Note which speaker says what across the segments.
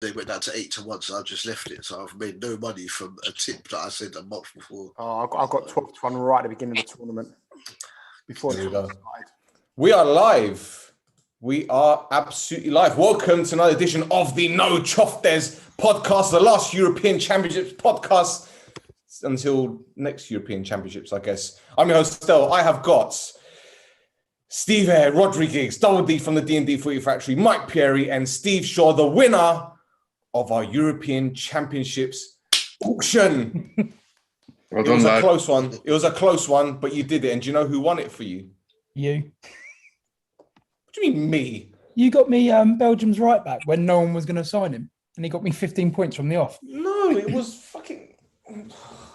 Speaker 1: they went down to 8-1, so I just left it. So I've made no money from a tip that I said a month before.
Speaker 2: Oh, I got 12-1 right at the beginning of the tournament. Before the tournament started.
Speaker 3: We are live. We are absolutely live. Welcome to another edition of the No Choftes podcast, the last European Championships podcast until next European Championships, I guess. I'm your host, Stel. I have got Steve Eyre, Rhodri Giggs, Dubul Dee from the D&D Footy Factory, Mike Pieri, and Steve Shaw, the winner of our European Championships auction.
Speaker 4: Well done,
Speaker 3: it was
Speaker 4: lad.
Speaker 3: a close one. It was a close one, but you did it. And do you know who won it for you?
Speaker 5: You.
Speaker 3: What do you mean, me?
Speaker 5: You got me Belgium's right back when no one was going to sign him. And he got me 15 points from the off.
Speaker 3: No, it was fucking...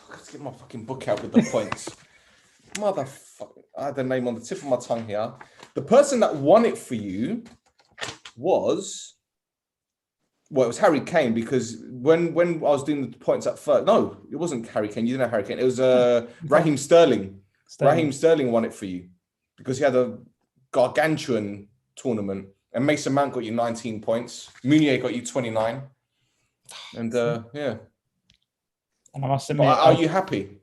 Speaker 3: Let's get my fucking book out with the points. Motherfucker. I had the name on the tip of my tongue here. The person that won it for you was... Well, it was Harry Kane, because when I was doing the points at first... No, it wasn't Harry Kane. You didn't know Harry Kane. It was Raheem Sterling. Raheem Sterling won it for you because he had a gargantuan tournament. And Mason Mount got you 19 points. Meunier got you 29. And yeah.
Speaker 5: And I must admit,
Speaker 3: are you happy?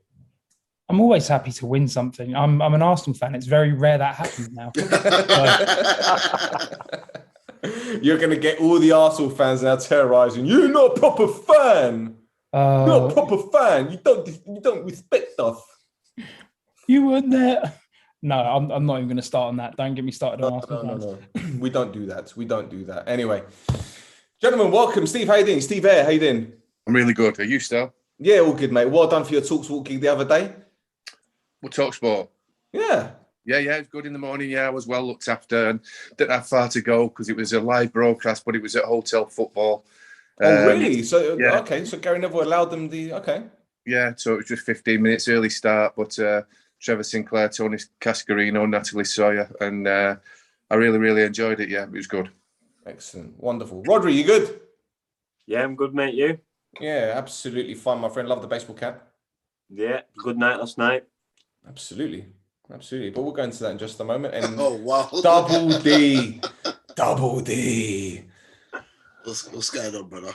Speaker 5: I'm always happy to win something. I'm an Arsenal fan. It's very rare that happens now.
Speaker 3: You're going to get all the Arsenal fans now terrorising. You're not a proper fan. You're not a proper fan. You don't respect us.
Speaker 5: You weren't there. No, I'm not even going to start on that. Don't get me started on Arsenal fans.
Speaker 3: No. We don't do that. We don't do that. Anyway, gentlemen, welcome. Steve, how you doing? Steve Eyre, how you doing?
Speaker 4: I'm really good. Are you still?
Speaker 3: Yeah, all good, mate. Well done for your TalkSport gig the other day.
Speaker 4: What TalkSport?
Speaker 3: Yeah.
Speaker 4: Yeah, it was good in the morning. Yeah, I was well looked after and didn't have far to go because it was a live broadcast, but it was at Hotel Football.
Speaker 3: Oh, really? So,
Speaker 4: yeah.
Speaker 3: Okay, so Gary Neville allowed them okay.
Speaker 4: Yeah, so it was just 15 minutes early start, but Trevor Sinclair, Tony Cascarino, Natalie Sawyer, and I really, really enjoyed it. Yeah, it was good.
Speaker 3: Excellent. Wonderful. Rhodri, you good?
Speaker 6: Yeah, I'm good, mate. You?
Speaker 3: Yeah, absolutely fine, my friend. Love the baseball cap.
Speaker 6: Yeah, good night last night.
Speaker 3: Absolutely. But we'll go into that in just a moment. And
Speaker 1: Oh, wow.
Speaker 3: Dubul Dee.
Speaker 1: What's going on, brother?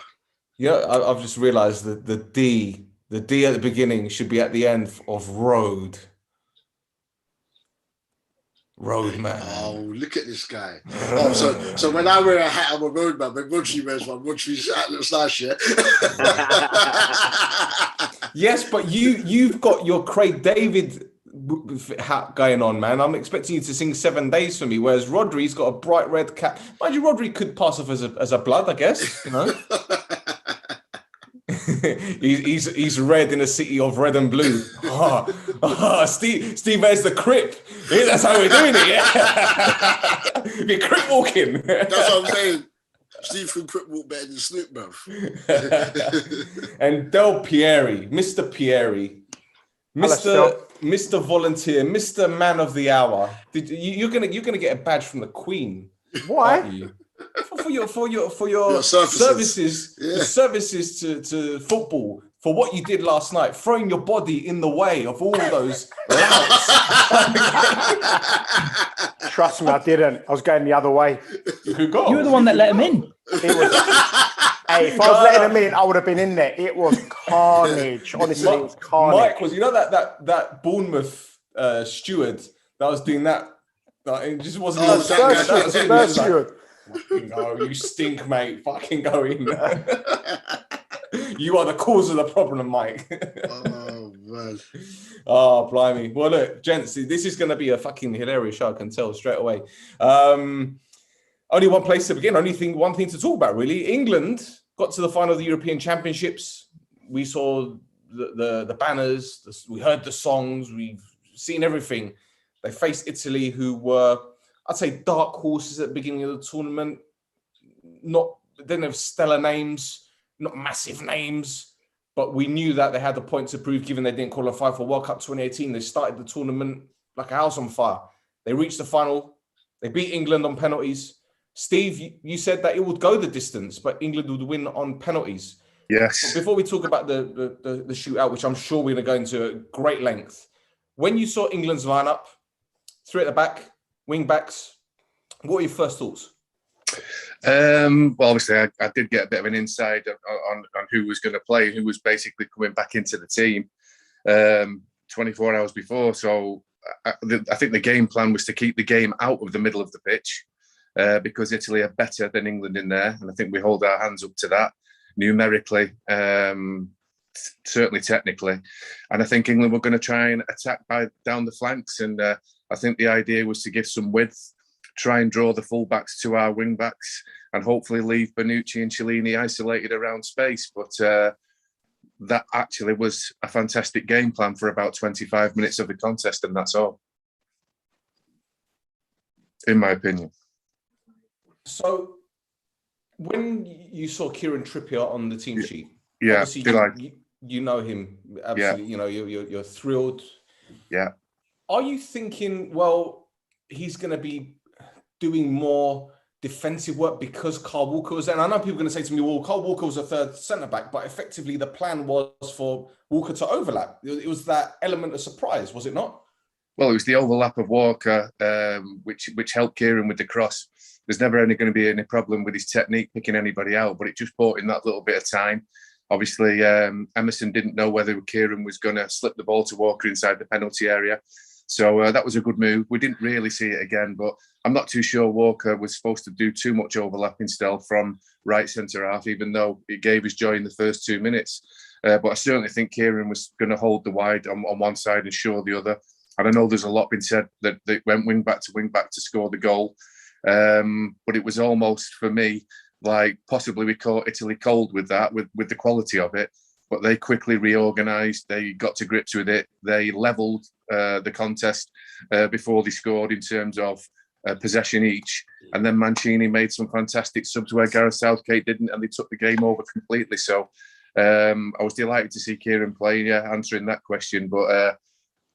Speaker 3: Yeah, I've just realised that the D at the beginning should be at the end of road. Road man.
Speaker 1: Oh, look at this guy. Oh, so when I wear a hat, I'm a road man. When Rhodri wears one, Rhodri's hat looks nice, yeah?
Speaker 3: Yes, but you've got your Craig David hat going on, man. I'm expecting you to sing 7 days for me, whereas Rhodri's got a bright red cap. Mind you, Rhodri could pass off as a blood, I guess, you know. he's red in a city of red and blue. Steve Ayre's the Crip. Yeah, that's how we're doing it, yeah. Be Crip walking.
Speaker 1: That's what I'm saying. Steve can Crip walk better than Snoop, bruv.
Speaker 3: And Del Pieri, Mr. Pieri, Mr. Volunteer, Mr. Man of the Hour. You're gonna get a badge from the Queen.
Speaker 2: Why?
Speaker 3: Aren't you? For your services,
Speaker 1: Yeah.
Speaker 3: services to football, for what you did last night, throwing your body in the way of all those louts.
Speaker 2: Trust me, I didn't. I was going the other way.
Speaker 3: Who got?
Speaker 5: You were the one that let him in.
Speaker 2: It was. Hey, if I was letting him in, I would have been in there. It was carnage. Honestly, it was carnage.
Speaker 3: Mike was, that Bournemouth steward that was doing that. It just wasn't.
Speaker 1: Oh,
Speaker 2: Spurs steward.
Speaker 3: Fucking go, you stink, mate. Fucking go in. You are the cause of the problem, Mike.
Speaker 1: Oh, man.
Speaker 3: Oh, blimey. Well, look, gents, this is going to be a fucking hilarious show, I can tell straight away. Only one place to begin. One thing to talk about, really. England got to the final of the European Championships. We saw the banners. We heard the songs. We've seen everything. They faced Italy, who were, I'd say, dark horses at the beginning of the tournament. They didn't have stellar names, not massive names, but we knew that they had the point to prove, given they didn't qualify for World Cup 2018. They started the tournament like a house on fire. They reached the final. They beat England on penalties. Steve, you said that it would go the distance, but England would win on penalties.
Speaker 4: Yes.
Speaker 3: Before we talk about the shootout, which I'm sure we're going to go into at great length, when you saw England's lineup, three at the back, wing backs, what were your first thoughts?
Speaker 4: Well, obviously, I did get a bit of an insight on who was going to play, who was basically coming back into the team 24 hours before. So I think the game plan was to keep the game out of the middle of the pitch because Italy are better than England in there. And I think we hold our hands up to that numerically, certainly technically. And I think England were going to try and attack down the flanks. And I think the idea was to give some width, try and draw the fullbacks to our wing backs, and hopefully leave Bonucci and Cellini isolated around space. But that actually was a fantastic game plan for about 25 minutes of the contest, and that's all, in my opinion.
Speaker 3: So, when you saw Kieran Trippier on the team sheet,
Speaker 4: yeah,
Speaker 3: obviously you know him absolutely. Yeah. You know, you're thrilled.
Speaker 4: Yeah.
Speaker 3: Are you thinking, well, he's going to be doing more defensive work because Kyle Walker was there? And I know people are going to say to me, well, Kyle Walker was a third centre-back, but effectively the plan was for Walker to overlap. It was that element of surprise, was it not?
Speaker 4: Well, it was the overlap of Walker, which helped Kieran with the cross. There's never going to be any problem with his technique picking anybody out, but it just bought him that little bit of time. Obviously, Emerson didn't know whether Kieran was going to slip the ball to Walker inside the penalty area. So that was a good move. We didn't really see it again, but I'm not too sure Walker was supposed to do too much overlapping Stel from right centre half, even though it gave us joy in the first 2 minutes. But I certainly think Kieran was going to hold the wide on one side and Shaw the other. And I know there's a lot been said that they went wing back to score the goal. But it was almost, for me, like possibly we caught Italy cold with that, with the quality of it. But they quickly reorganised. They got to grips with it. They levelled the contest before they scored in terms of possession each. And then Mancini made some fantastic subs where Gareth Southgate didn't, and they took the game over completely. So I was delighted to see Kieran playing, answering that question. But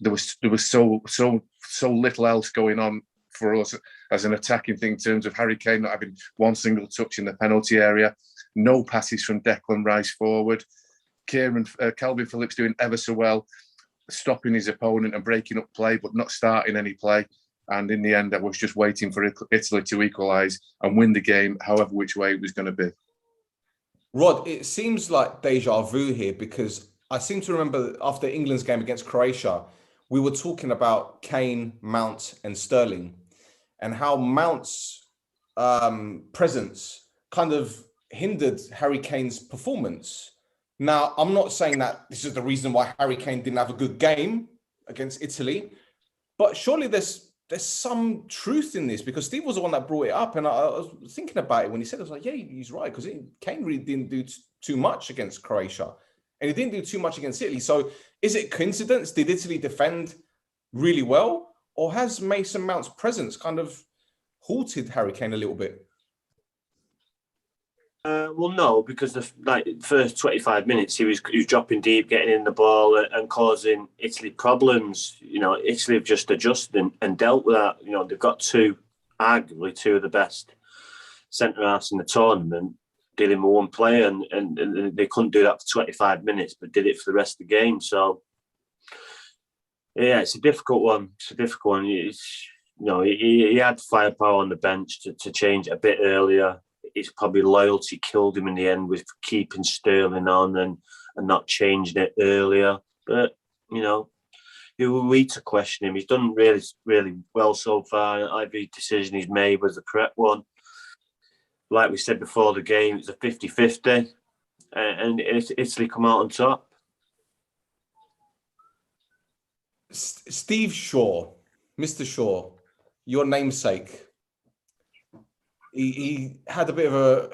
Speaker 4: there was so little else going on for us as an attacking thing in terms of Harry Kane not having one single touch in the penalty area, no passes from Declan Rice forward. Calvin Phillips doing ever so well, stopping his opponent and breaking up play, but not starting any play. And in the end, I was just waiting for Italy to equalise and win the game, however which way it was going to be.
Speaker 3: Rod, it seems like deja vu here, because I seem to remember after England's game against Croatia, we were talking about Kane, Mount and Sterling, and how Mount's presence kind of hindered Harry Kane's performance. Now, I'm not saying that this is the reason why Harry Kane didn't have a good game against Italy, but surely there's some truth in this, because Steve was the one that brought it up, and I was thinking about it when he said it. I was like, yeah, he's right, because Kane really didn't do too much against Croatia, and he didn't do too much against Italy. So is it coincidence? Did Italy defend really well, or has Mason Mount's presence kind of halted Harry Kane a little bit?
Speaker 6: Well, no, because the first 25 minutes he was dropping deep, getting in the ball and causing Italy problems. You know, Italy have just adjusted and dealt with that. You know, they've got arguably two of the best centre halves in the tournament dealing with one player, and they couldn't do that for 25 minutes, but did it for the rest of the game. So, yeah, it's a difficult one. He had firepower on the bench to change it a bit earlier. It's probably loyalty killed him in the end with keeping Sterling on and not changing it earlier. But, you know, who are we to question him? He's done really, really well so far. Every decision he's made was the correct one. Like we said before the game, it's a 50-50. And Italy come out on top.
Speaker 3: Steve Shaw, Mr. Shaw, your namesake. He had a bit of a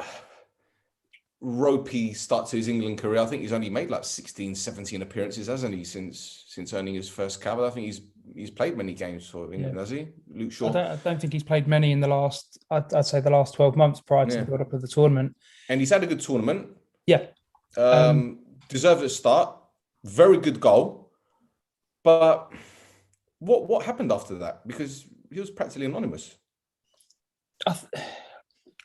Speaker 3: ropey start to his England career. I think he's only made like 16, 17 appearances, hasn't he, since earning his first cap? I think he's played many games for England, has he? Luke Shaw.
Speaker 5: I don't think he's played many in the last, I'd say the last 12 months prior to the build-up of the tournament.
Speaker 3: And he's had a good tournament.
Speaker 5: Yeah.
Speaker 3: Deserved a start. Very good goal. But what happened after that? Because he was practically anonymous.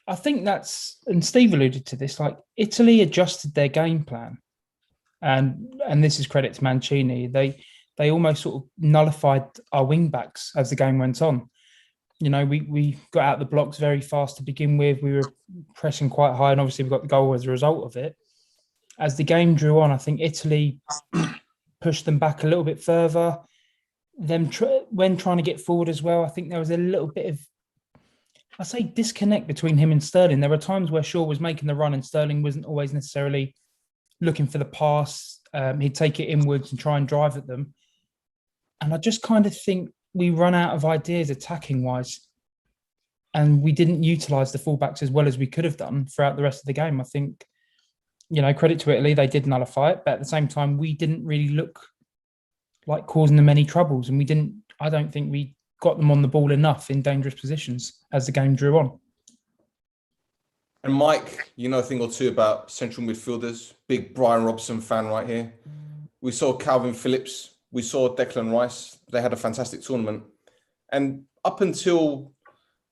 Speaker 5: I think that's, and Steve alluded to this, like Italy adjusted their game plan, and this is credit to Mancini. They almost sort of nullified our wing backs as the game went on. we got out the blocks very fast to begin with. We were pressing quite high, and obviously we got the goal as a result of it. As the game drew on, I think Italy pushed them back a little bit further. When trying to get forward as well, I think there was a little bit of, I say, disconnect between him and Sterling. There were times where Shaw was making the run and Sterling wasn't always necessarily looking for the pass. He'd take it inwards and try and drive at them. And I just kind of think we run out of ideas attacking wise. And we didn't utilise the fullbacks as well as we could have done throughout the rest of the game. I think, credit to Italy, they did nullify it. But at the same time, we didn't really look like causing them any troubles. And I don't think we got them on the ball enough in dangerous positions as the game drew on.
Speaker 3: And Mike, you know a thing or two about central midfielders. Big Brian Robson fan right here. We saw Calvin Phillips. We saw Declan Rice. They had a fantastic tournament. And up until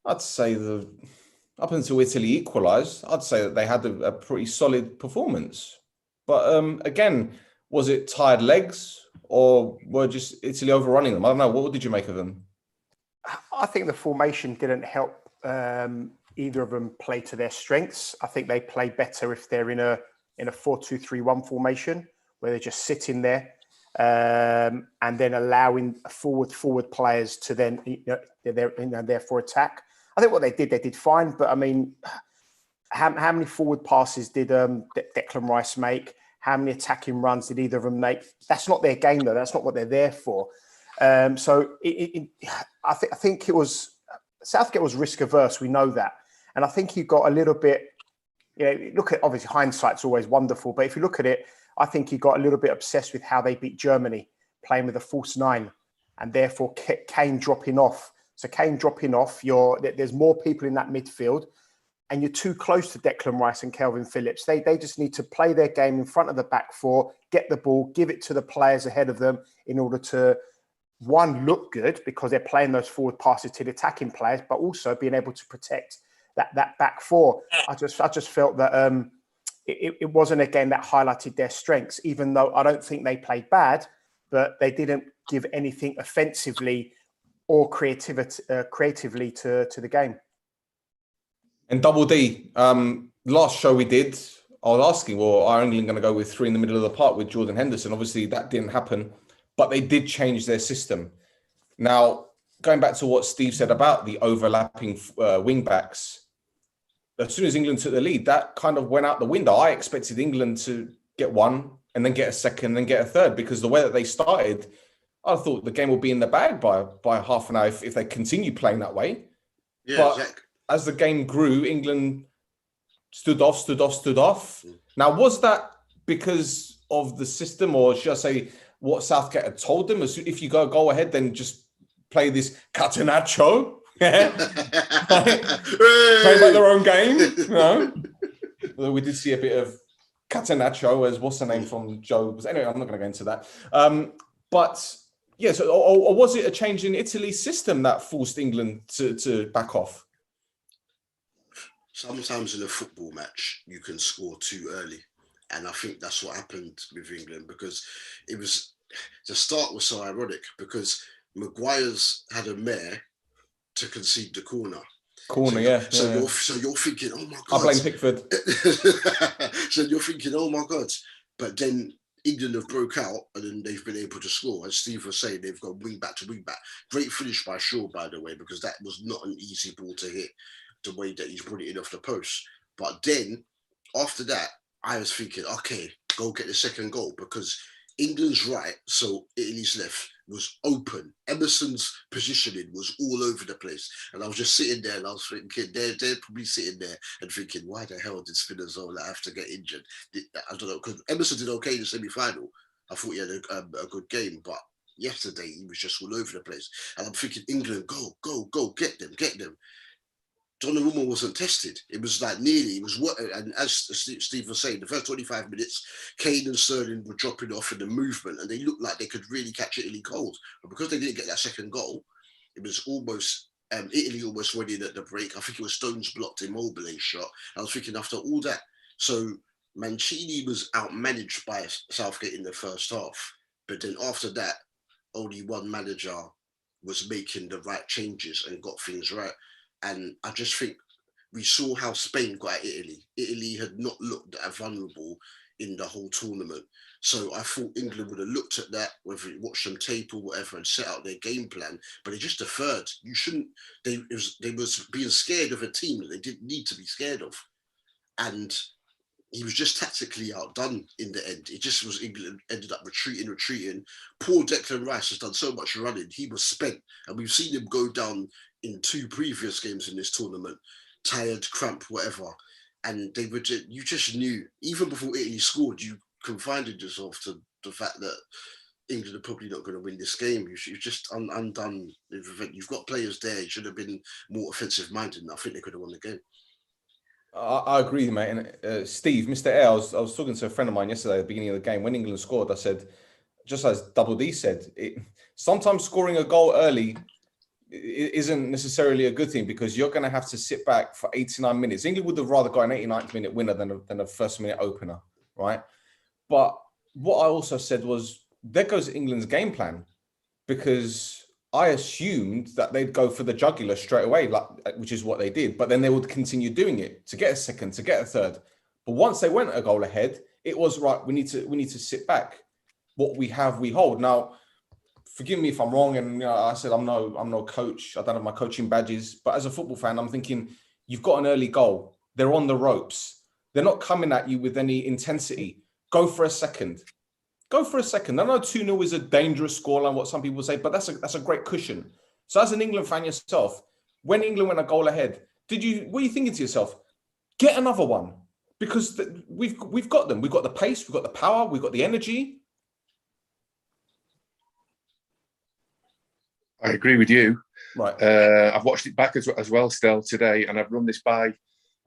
Speaker 3: Italy equalised, I'd say that they had a pretty solid performance. But again, was it tired legs or were just Italy overrunning them? I don't know. What did you make of them?
Speaker 2: I think the formation didn't help either of them play to their strengths. I think they play better if they're in a 4-2-3-1 formation where they're just sitting there and then allowing forward players to then therefore attack. I think what they did fine. But I mean, how many forward passes did Declan Rice make? How many attacking runs did either of them make? That's not their game, though. That's not what they're there for. So I think it was Southgate was risk averse. We know that, and I think he got a little bit. Look at, obviously hindsight's always wonderful, but if you look at it, I think he got a little bit obsessed with how they beat Germany, playing with a false nine, and therefore Kane dropping off. So Kane dropping off, there's more people in that midfield, and you're too close to Declan Rice and Calvin Phillips. They just need to play their game in front of the back four, get the ball, give it to the players ahead of them in order to, one, look good because they're playing those forward passes to the attacking players, but also being able to protect that back four. I just felt that it wasn't a game that highlighted their strengths, even though I don't think they played bad, but they didn't give anything offensively or creatively to the game.
Speaker 3: And Double D, last show we did, I was asking, well, are England going to go with three in the middle of the park with Jordan Henderson? Obviously, that didn't happen, but they did change their system. Now, going back to what Steve said about the overlapping wing backs, as soon as England took the lead, that kind of went out the window. I expected England to get one and then get a second and then get a third, because the way that they started, I thought the game would be in the bag by half an hour if they continue playing that way.
Speaker 1: Yeah,
Speaker 3: but
Speaker 1: exactly.
Speaker 3: As the game grew, England stood off. Now, was that because of the system, or should I say what Southgate had told them? If you go ahead, then just play this catenaccio. Play like their own game. Although we did see a bit of catenaccio, as what's the name from Joe? Anyway, I'm not going to go into that. But yeah, so or was it a change in Italy's system that forced England to back off?
Speaker 1: Sometimes in a football match, you can score too early. And I think that's what happened with England, because the start was so ironic, because Maguire's had a mare to concede the corner. So you're thinking, oh my God.
Speaker 3: I blame Pickford.
Speaker 1: So you're thinking, oh my God. But then England have broke out and then they've been able to score. As Steve was saying, they've gone wing back to wing back. Great finish by Shaw, by the way, because that was not an easy ball to hit, the way that he's put it in off the post. But then after that, I was thinking, okay, go get the second goal, because England's right, so Italy's left, was open. Emerson's positioning was all over the place. And I was just sitting there and I was thinking, they're probably sitting there and thinking, why the hell did Spinazzola have to get injured? I don't know, because Emerson did okay in the semi-final. I thought he had a good game, but yesterday he was just all over the place. And I'm thinking, England, go, get them. Donnarumma wasn't tested. It was like and as Steve was saying, the first 25 minutes, Kane and Sterling were dropping off in the movement, and they looked like they could really catch Italy cold. But because they didn't get that second goal, it was almost Italy almost went in at the break. I think it was Stones blocked Immobile's shot. I was thinking, after all that, so Mancini was outmanaged by Southgate in the first half, but then after that, only one manager was making the right changes and got things right. And I just think we saw how Spain got at Italy. Italy had not looked that vulnerable in the whole tournament. So I thought England would have looked at that, whether you watched some tape or whatever, and set out their game plan. But they just deferred. You shouldn't. They was being scared of a team that they didn't need to be scared of, and he was just tactically outdone in the end. It just was England ended up retreating. Poor Declan Rice has done so much running. He was spent, and we've seen him go down in 2 previous games in this tournament, tired, cramp, whatever. And they were you just knew, even before Italy scored, you confined yourself to the fact that England are probably not going to win this game. You're just undone. You've got players there. It should have been more offensive minded, and I think they could have won the game.
Speaker 3: I agree, mate. And Steve, Mr. Eyre, I was talking to a friend of mine yesterday at the beginning of the game when England scored. I said, just as Dubul Dee said, sometimes scoring a goal early isn't necessarily a good thing, because you're going to have to sit back for 89 minutes. England would have rather got an 89th minute winner than a first minute opener, right? But what I also said was, there goes England's game plan, because I assumed that they'd go for the jugular straight away, which is what they did. But then they would continue doing it to get a second, to get a third. But once they went a goal ahead, it was right. We need to sit back. What we have, we hold. Now, forgive me if I'm wrong. And I said I'm no coach. I don't have my coaching badges. But as a football fan, I'm thinking, you've got an early goal. They're on the ropes. They're not coming at you with any intensity. Go for a second. Go for a second. I know 2-0 is a dangerous scoreline, what some people say, but that's a great cushion. So as an England fan yourself, when England went a goal ahead, what are you thinking to yourself? Get another one, because we've got them. We've got the pace, we've got the power, we've got the energy.
Speaker 4: I agree with you.
Speaker 3: Right.
Speaker 4: I've watched it back as well, Stel, today, and I've run this by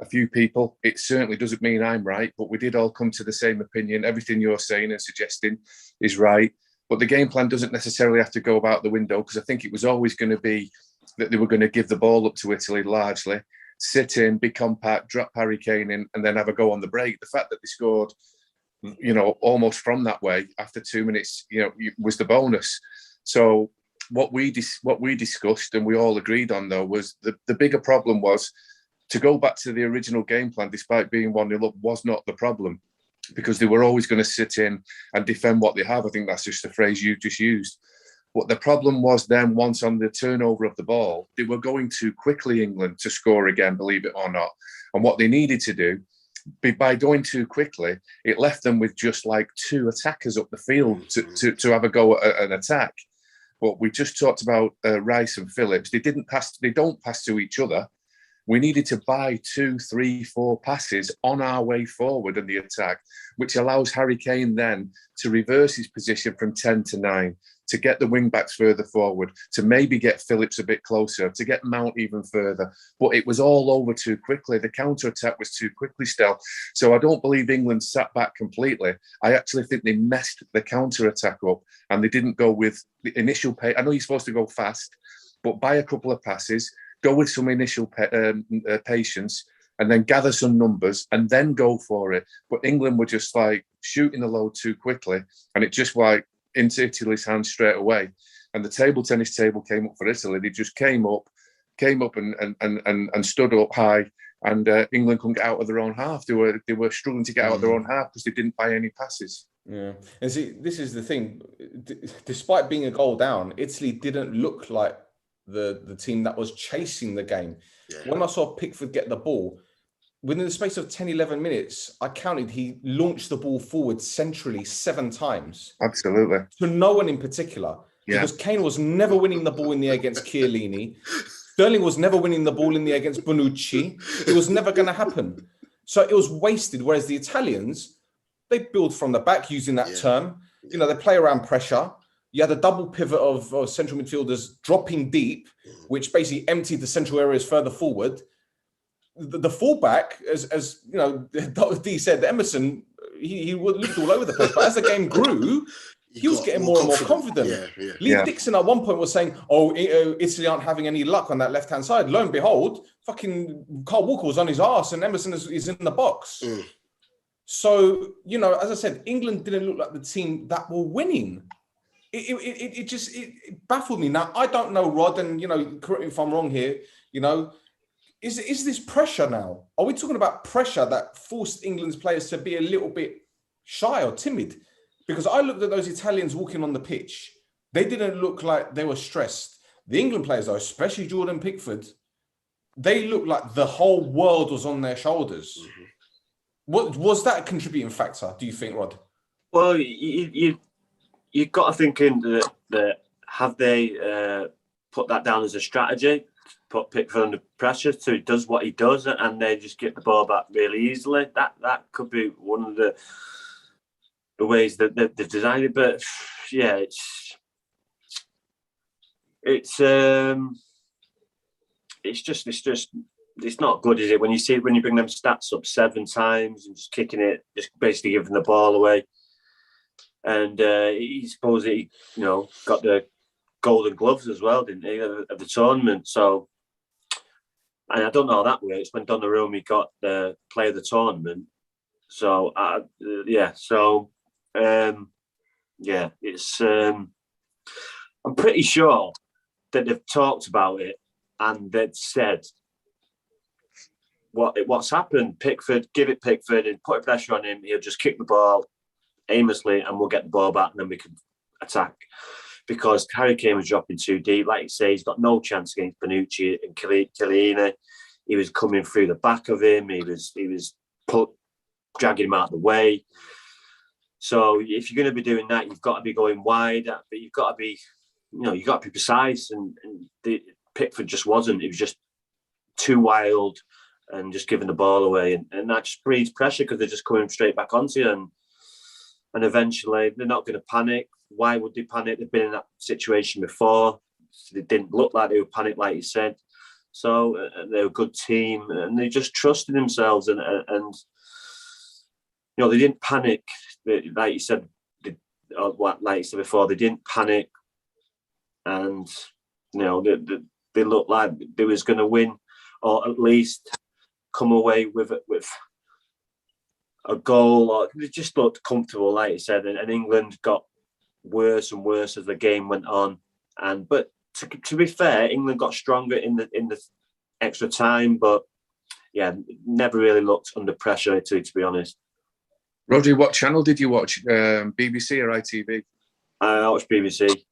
Speaker 4: a few people. It certainly doesn't mean I'm right, but we did all come to the same opinion. Everything you're saying and suggesting is right, but the game plan doesn't necessarily have to go out the window, because I think it was always going to be that they were going to give the ball up to Italy largely, sit in, be compact, drop Harry Kane in, and then have a go on the break. The fact that they scored, almost from that way after 2 minutes, was the bonus. So what we discussed and we all agreed on, though, was the bigger problem was to go back to the original game plan, despite being 1-0 up, was not the problem, because they were always going to sit in and defend what they have. I think that's just the phrase you just used. But the problem was then, once on the turnover of the ball, they were going too quickly, England, to score again, believe it or not. And what they needed to do, by going too quickly, it left them with just like 2 attackers up the field to have a go at an attack. But we just talked about Rice and Phillips. They don't pass to each other. We needed to buy 2, 3, 4 passes on our way forward in the attack, which allows Harry Kane then to reverse his position from 10 to 9, to get the wing-backs further forward, to maybe get Phillips a bit closer, to get Mount even further. But it was all over too quickly. The counter-attack was too quickly, Stel. So I don't believe England sat back completely. I actually think they messed the counter-attack up, and they didn't go with the initial pace. I know you're supposed to go fast, but buy a couple of passes, go with some initial patience, and then gather some numbers and then go for it. But England were just like shooting the load too quickly, and it just like into Italy's hands straight away. And the table tennis table came up for Italy. They just came up and stood up high, and England couldn't get out of their own half. They were struggling to get out of their own half because they didn't buy any passes.
Speaker 3: Yeah, and see, this is the thing. Despite being a goal down, Italy didn't look like the team that was chasing the game. Yeah. When I saw Pickford get the ball, within the space of 10, 11 minutes, I counted, he launched the ball forward centrally 7 times.
Speaker 4: Absolutely.
Speaker 3: To no one in particular. Yeah. Because Kane was never winning the ball in the air against Chiellini. Sterling was never winning the ball in the air against Bonucci. It was never going to happen. So it was wasted. Whereas the Italians, they build from the back, using that term. They play around pressure. You had a double pivot of central midfielders dropping deep, which basically emptied the central areas further forward. The fullback, as you know, Dee said, Emerson, he looked all over the place. But as the game grew, he was getting more and more confident. Lee Dixon at one point was saying, Italy aren't having any luck on that left-hand side. Lo and behold, fucking Carl Walker was on his arse and Emerson is in the box. So, as I said, England didn't look like the team that were winning. it baffled me. Now, I don't know, Rod, and, correct me if I'm wrong here, is this pressure now? Are we talking about pressure that forced England's players to be a little bit shy or timid? Because I looked at those Italians walking on the pitch. They didn't look like they were stressed. The England players, though, especially Jordan Pickford, they looked like the whole world was on their shoulders. Mm-hmm. What was that a contributing factor, do you think, Rod?
Speaker 6: Well, you got to think in that have they put that down as a strategy, put Pickford under pressure so he does what he does, and they just get the ball back really easily. That could be one of the ways that they've designed it. But yeah, it's not good, is it? When you bring them stats up 7 times and just kicking it, just basically giving the ball away. And he supposedly, got the golden gloves as well, didn't he, of the tournament? So, and I don't know how that works. When Donnarumma got the player of the tournament. So, it's. I'm pretty sure that they've talked about it and they've said what's happened. Pickford, give it Pickford and put pressure on him. He'll just kick the ball aimlessly and we'll get the ball back and then we can attack. Because Harry Kane was dropping too deep. Like you say, he's got no chance against Bonucci and Chiellini. He was coming through the back of him. He was dragging him out of the way. So if you're going to be doing that, you've got to be going wide, but you've got to be, you've got to be precise. And Pickford just wasn't. It was just too wild and just giving the ball away. And that just breeds pressure because they're just coming straight back onto you. And eventually they're not going to panic. Why would they panic? They've been in that situation before. So they didn't look like they were panicked, like you said. So they're a good team and they just trusted themselves and they didn't panic. Like you said, like you said before, they didn't panic, and they looked like they was going to win, or at least come away with a goal. Or they just looked comfortable, like you said. And England got worse and worse as the game went on. But to be fair, England got stronger in the extra time. But yeah, never really looked under pressure to be honest.
Speaker 4: Rhodri, what channel did you watch? BBC or ITV?
Speaker 6: I watched BBC.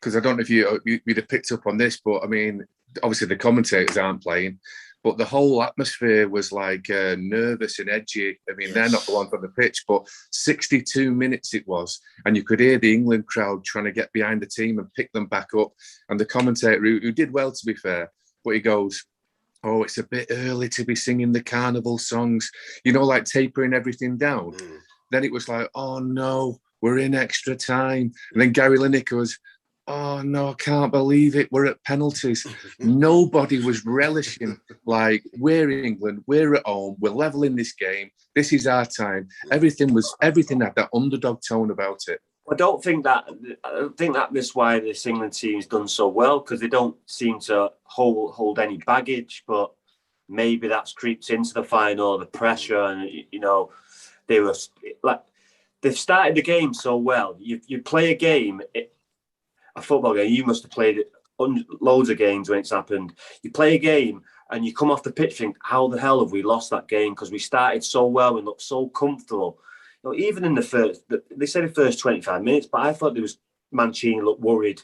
Speaker 4: Because I don't know if you'd have picked up on this, but I mean, obviously the commentators aren't playing, but the whole atmosphere was like nervous and edgy. I mean, They're not the ones on the pitch, but 62 minutes it was, and you could hear the England crowd trying to get behind the team and pick them back up. And the commentator, who did well to be fair, but he goes, "Oh, it's a bit early to be singing the carnival songs, like tapering everything down." Then it was like, "Oh no, we're in extra time." And then Gary Lineker goes, "Oh no, I can't believe it. We're at penalties." Nobody was relishing, like, we're England, we're at home, we're leveling this game. This is our time. Everything had that underdog tone about it.
Speaker 6: I don't think that is why this England team's done so well, because they don't seem to hold any baggage. But maybe that's creeps into the final, the pressure, and they were like they've started the game so well. You play a game, a football game. You must have played it loads of games when it's happened. You play a game and you come off the pitch and think, how the hell have we lost that game? Because we started so well and looked so comfortable. Even in the first 25 minutes, but I thought Mancini looked worried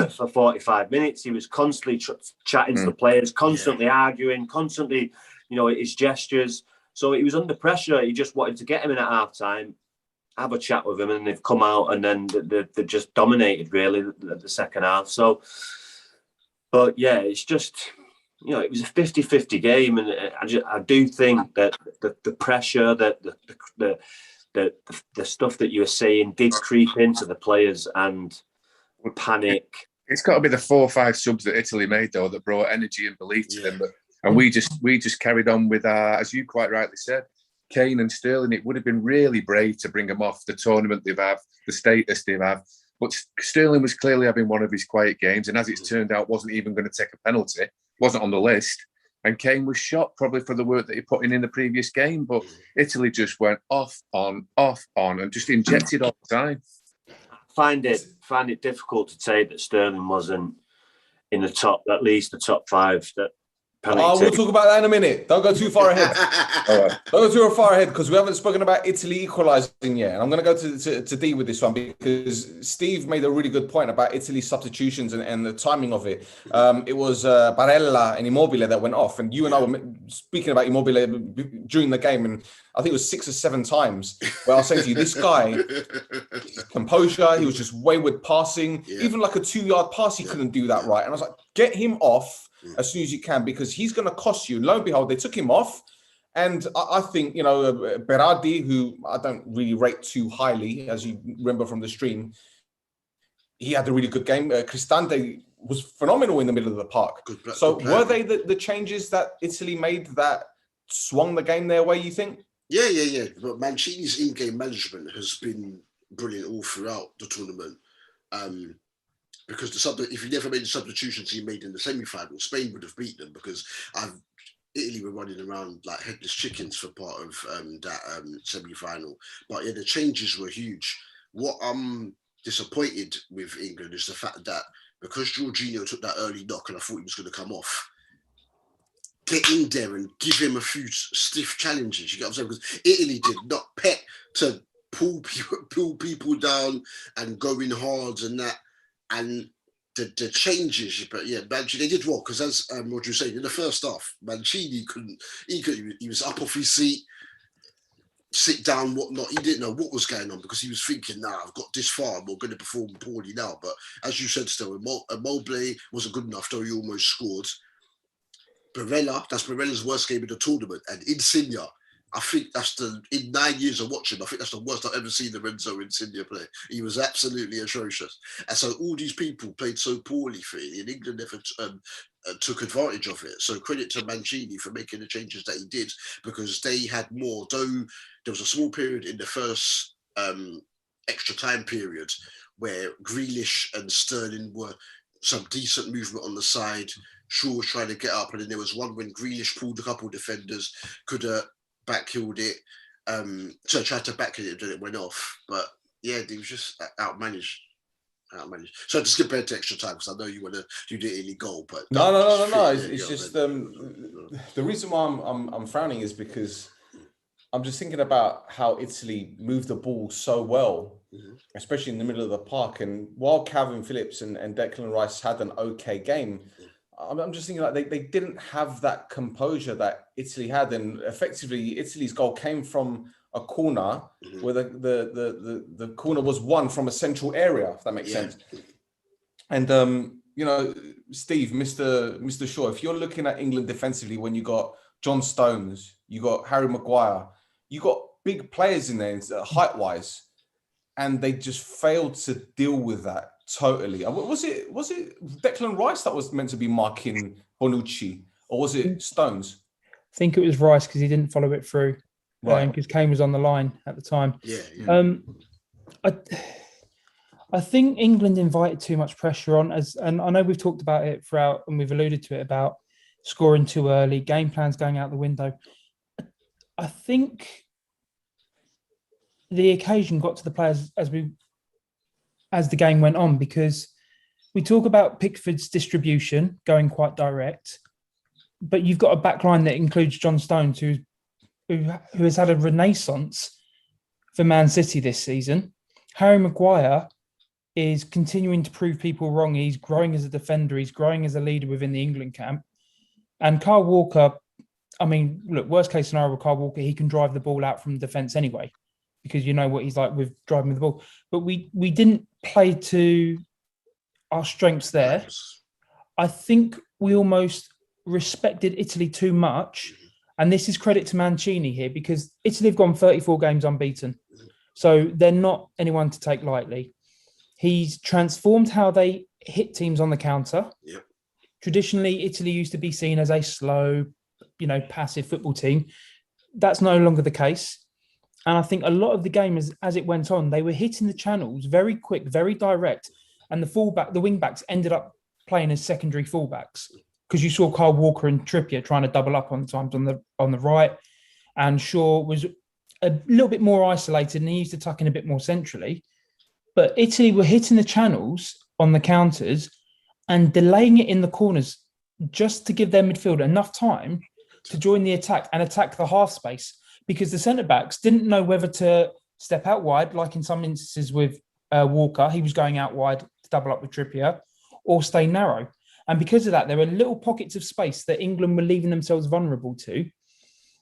Speaker 6: for 45 minutes. He was constantly chatting to the players, constantly arguing, constantly, his gestures. So he was under pressure. He just wanted to get him in at half time, have a chat with him, and they've come out and then they've just dominated really the second half. So, but yeah, it's just, it was a 50-50 game. And I do think that the pressure, the stuff that you were saying did creep into the players and panic.
Speaker 4: It's got to be the 4 or 5 subs that Italy made though that brought energy and belief to them. And we just carried on with our, as you quite rightly said, Kane and Sterling. It would have been really brave to bring them off the tournament they've had, the status they've had. But Sterling was clearly having one of his quiet games, and as it's turned out, wasn't even going to take a penalty. Wasn't on the list. And Kane was shocked probably for the work that he put in the previous game. But Italy just went off, on, and just injected all the time.
Speaker 6: find it difficult to say that Sterling wasn't in the top, at least the top 5. That penalty.
Speaker 3: We'll talk about that in a minute. Don't go too far ahead. All right. Don't go too far ahead because we haven't spoken about Italy equalising yet. And I'm going to go to D with this one because Steve made a really good point about Italy's substitutions and the timing of it. It was Barella and Immobile that went off. And you and I were speaking about Immobile during the game. And I think it was 6 or 7 times where I was saying to you, this guy, composure, he was just wayward passing. Yeah. Even like a 2-yard pass, he couldn't do that right. And I was like, get him off as soon as you can, because he's going to cost you. Lo and behold, they took him off. And I think, Berardi, who I don't really rate too highly, as you remember from the stream, he had a really good game. Cristante was phenomenal in the middle of the park. Good were they the changes that Italy made that swung the game their way, you think?
Speaker 1: Yeah. But Mancini's in-game management has been brilliant all throughout the tournament. Because if he never made the substitutions he made in the semi-final, Spain would have beat them, because Italy were running around like headless chickens for part of that semi-final. But yeah, the changes were huge. What I'm disappointed with England is the fact that because Jorginho took that early knock and I thought he was going to come off, get in there and give him a few stiff challenges. You get what I'm saying? Because Italy did not pet to pull people down and go in hard and that. And the changes, but yeah, Mancini, they did well, because as Rhodri was saying, in the first half, Mancini he was up off his seat, sit down, whatnot. He didn't know what was going on, because he was thinking, I've got this far, I'm going to perform poorly now. But as you said, Stel, Immobile wasn't good enough, though he almost scored. That's Barella's worst game of the tournament. And Insigne, I think in 9 years of watching, I think that's the worst I've ever seen Lorenzo Insigne play. He was absolutely atrocious. And so all these people played so poorly for it, and England never took advantage of it. So credit to Mancini for making the changes that he did, because they had more. Though there was a small period in the first extra time period where Grealish and Sterling were some decent movement on the side. Shaw was trying to get up, and then there was one when Grealish pulled a couple of defenders, could have backhilled it. So I tried to backhill it, and then it went off. But yeah, he was just outmanaged. So just compared to extra time, because I know you want to do the Italy goal, but
Speaker 3: no. It's just the reason why I'm frowning is because I'm just thinking about how Italy moved the ball so well, especially in the middle of the park. And while Calvin Phillips and Declan Rice had an okay game, I'm just thinking like they didn't have that composure that Italy had, and effectively Italy's goal came from a corner where the corner was won from a central area, if that makes sense. And Steve, Mr. Shaw, if you're looking at England defensively, when you got John Stones, you got Harry Maguire, you got big players in there height wise, and they just failed to deal with that. Totally. Was it Declan Rice that was meant to be marking Bonucci, or was it Stones?
Speaker 5: I think it was Rice, because he didn't follow it through. Right. Because Kane was on the line at the time.
Speaker 1: Yeah.
Speaker 5: I think England invited too much pressure on, and I know we've talked about it throughout, and we've alluded to it about scoring too early, game plans going out the window. I think the occasion got to the players as the game went on, because we talk about Pickford's distribution going quite direct, but you've got a back line that includes John Stones, who has had a renaissance for Man City this season. Harry Maguire is continuing to prove people wrong. He's growing as a defender. He's growing as a leader within the England camp. And Kyle Walker, I mean, look, worst case scenario with Kyle Walker, he can drive the ball out from defence anyway, because you know what he's like with driving the ball. But we didn't play to our strengths there. I think we almost respected Italy too much. And this is credit to Mancini here, because Italy have gone 34 games unbeaten. So they're not anyone to take lightly. He's transformed how they hit teams on the counter.
Speaker 1: Yep.
Speaker 5: Traditionally, Italy used to be seen as a slow, passive football team. That's no longer the case. And I think a lot of the game, as it went on, they were hitting the channels very quick, very direct. And the wing backs ended up playing as secondary fullbacks, because you saw Kyle Walker and Trippier trying to double up on times on the right. And Shaw was a little bit more isolated, and he used to tuck in a bit more centrally. But Italy were hitting the channels on the counters and delaying it in the corners just to give their midfield enough time to join the attack and attack the half space, because the centre-backs didn't know whether to step out wide, like in some instances with Walker, he was going out wide to double up with Trippier, or stay narrow. And because of that, there were little pockets of space that England were leaving themselves vulnerable to.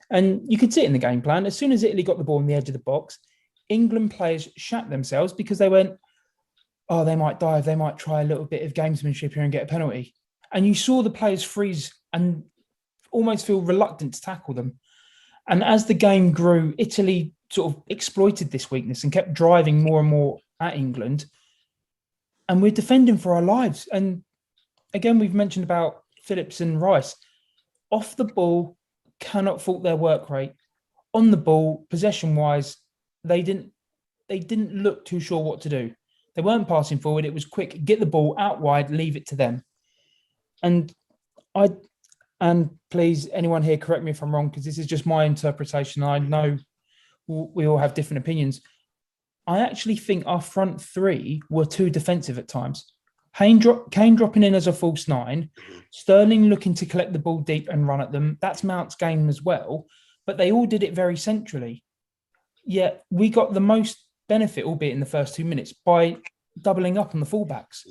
Speaker 5: And you could see it in the game plan. As soon as Italy got the ball on the edge of the box, England players shat themselves because they went, oh, they might dive, they might try a little bit of gamesmanship here and get a penalty. And you saw the players freeze and almost feel reluctant to tackle them. And as the game grew, Italy sort of exploited this weakness and kept driving more and more at England. And we're defending for our lives. And again, we've mentioned about Phillips and Rice. Off the ball, cannot fault their work rate. On the ball, possession-wise, they didn't look too sure what to do. They weren't passing forward. It was quick, get the ball out wide, leave it to them. And please, anyone here, correct me if I'm wrong, because this is just my interpretation. I know we all have different opinions. I actually think our front three were too defensive at times. Kane dropping in as a false nine, Sterling looking to collect the ball deep and run at them. That's Mount's game as well, but they all did it very centrally. Yet we got the most benefit, albeit in the first 2 minutes, by doubling up on the fullbacks.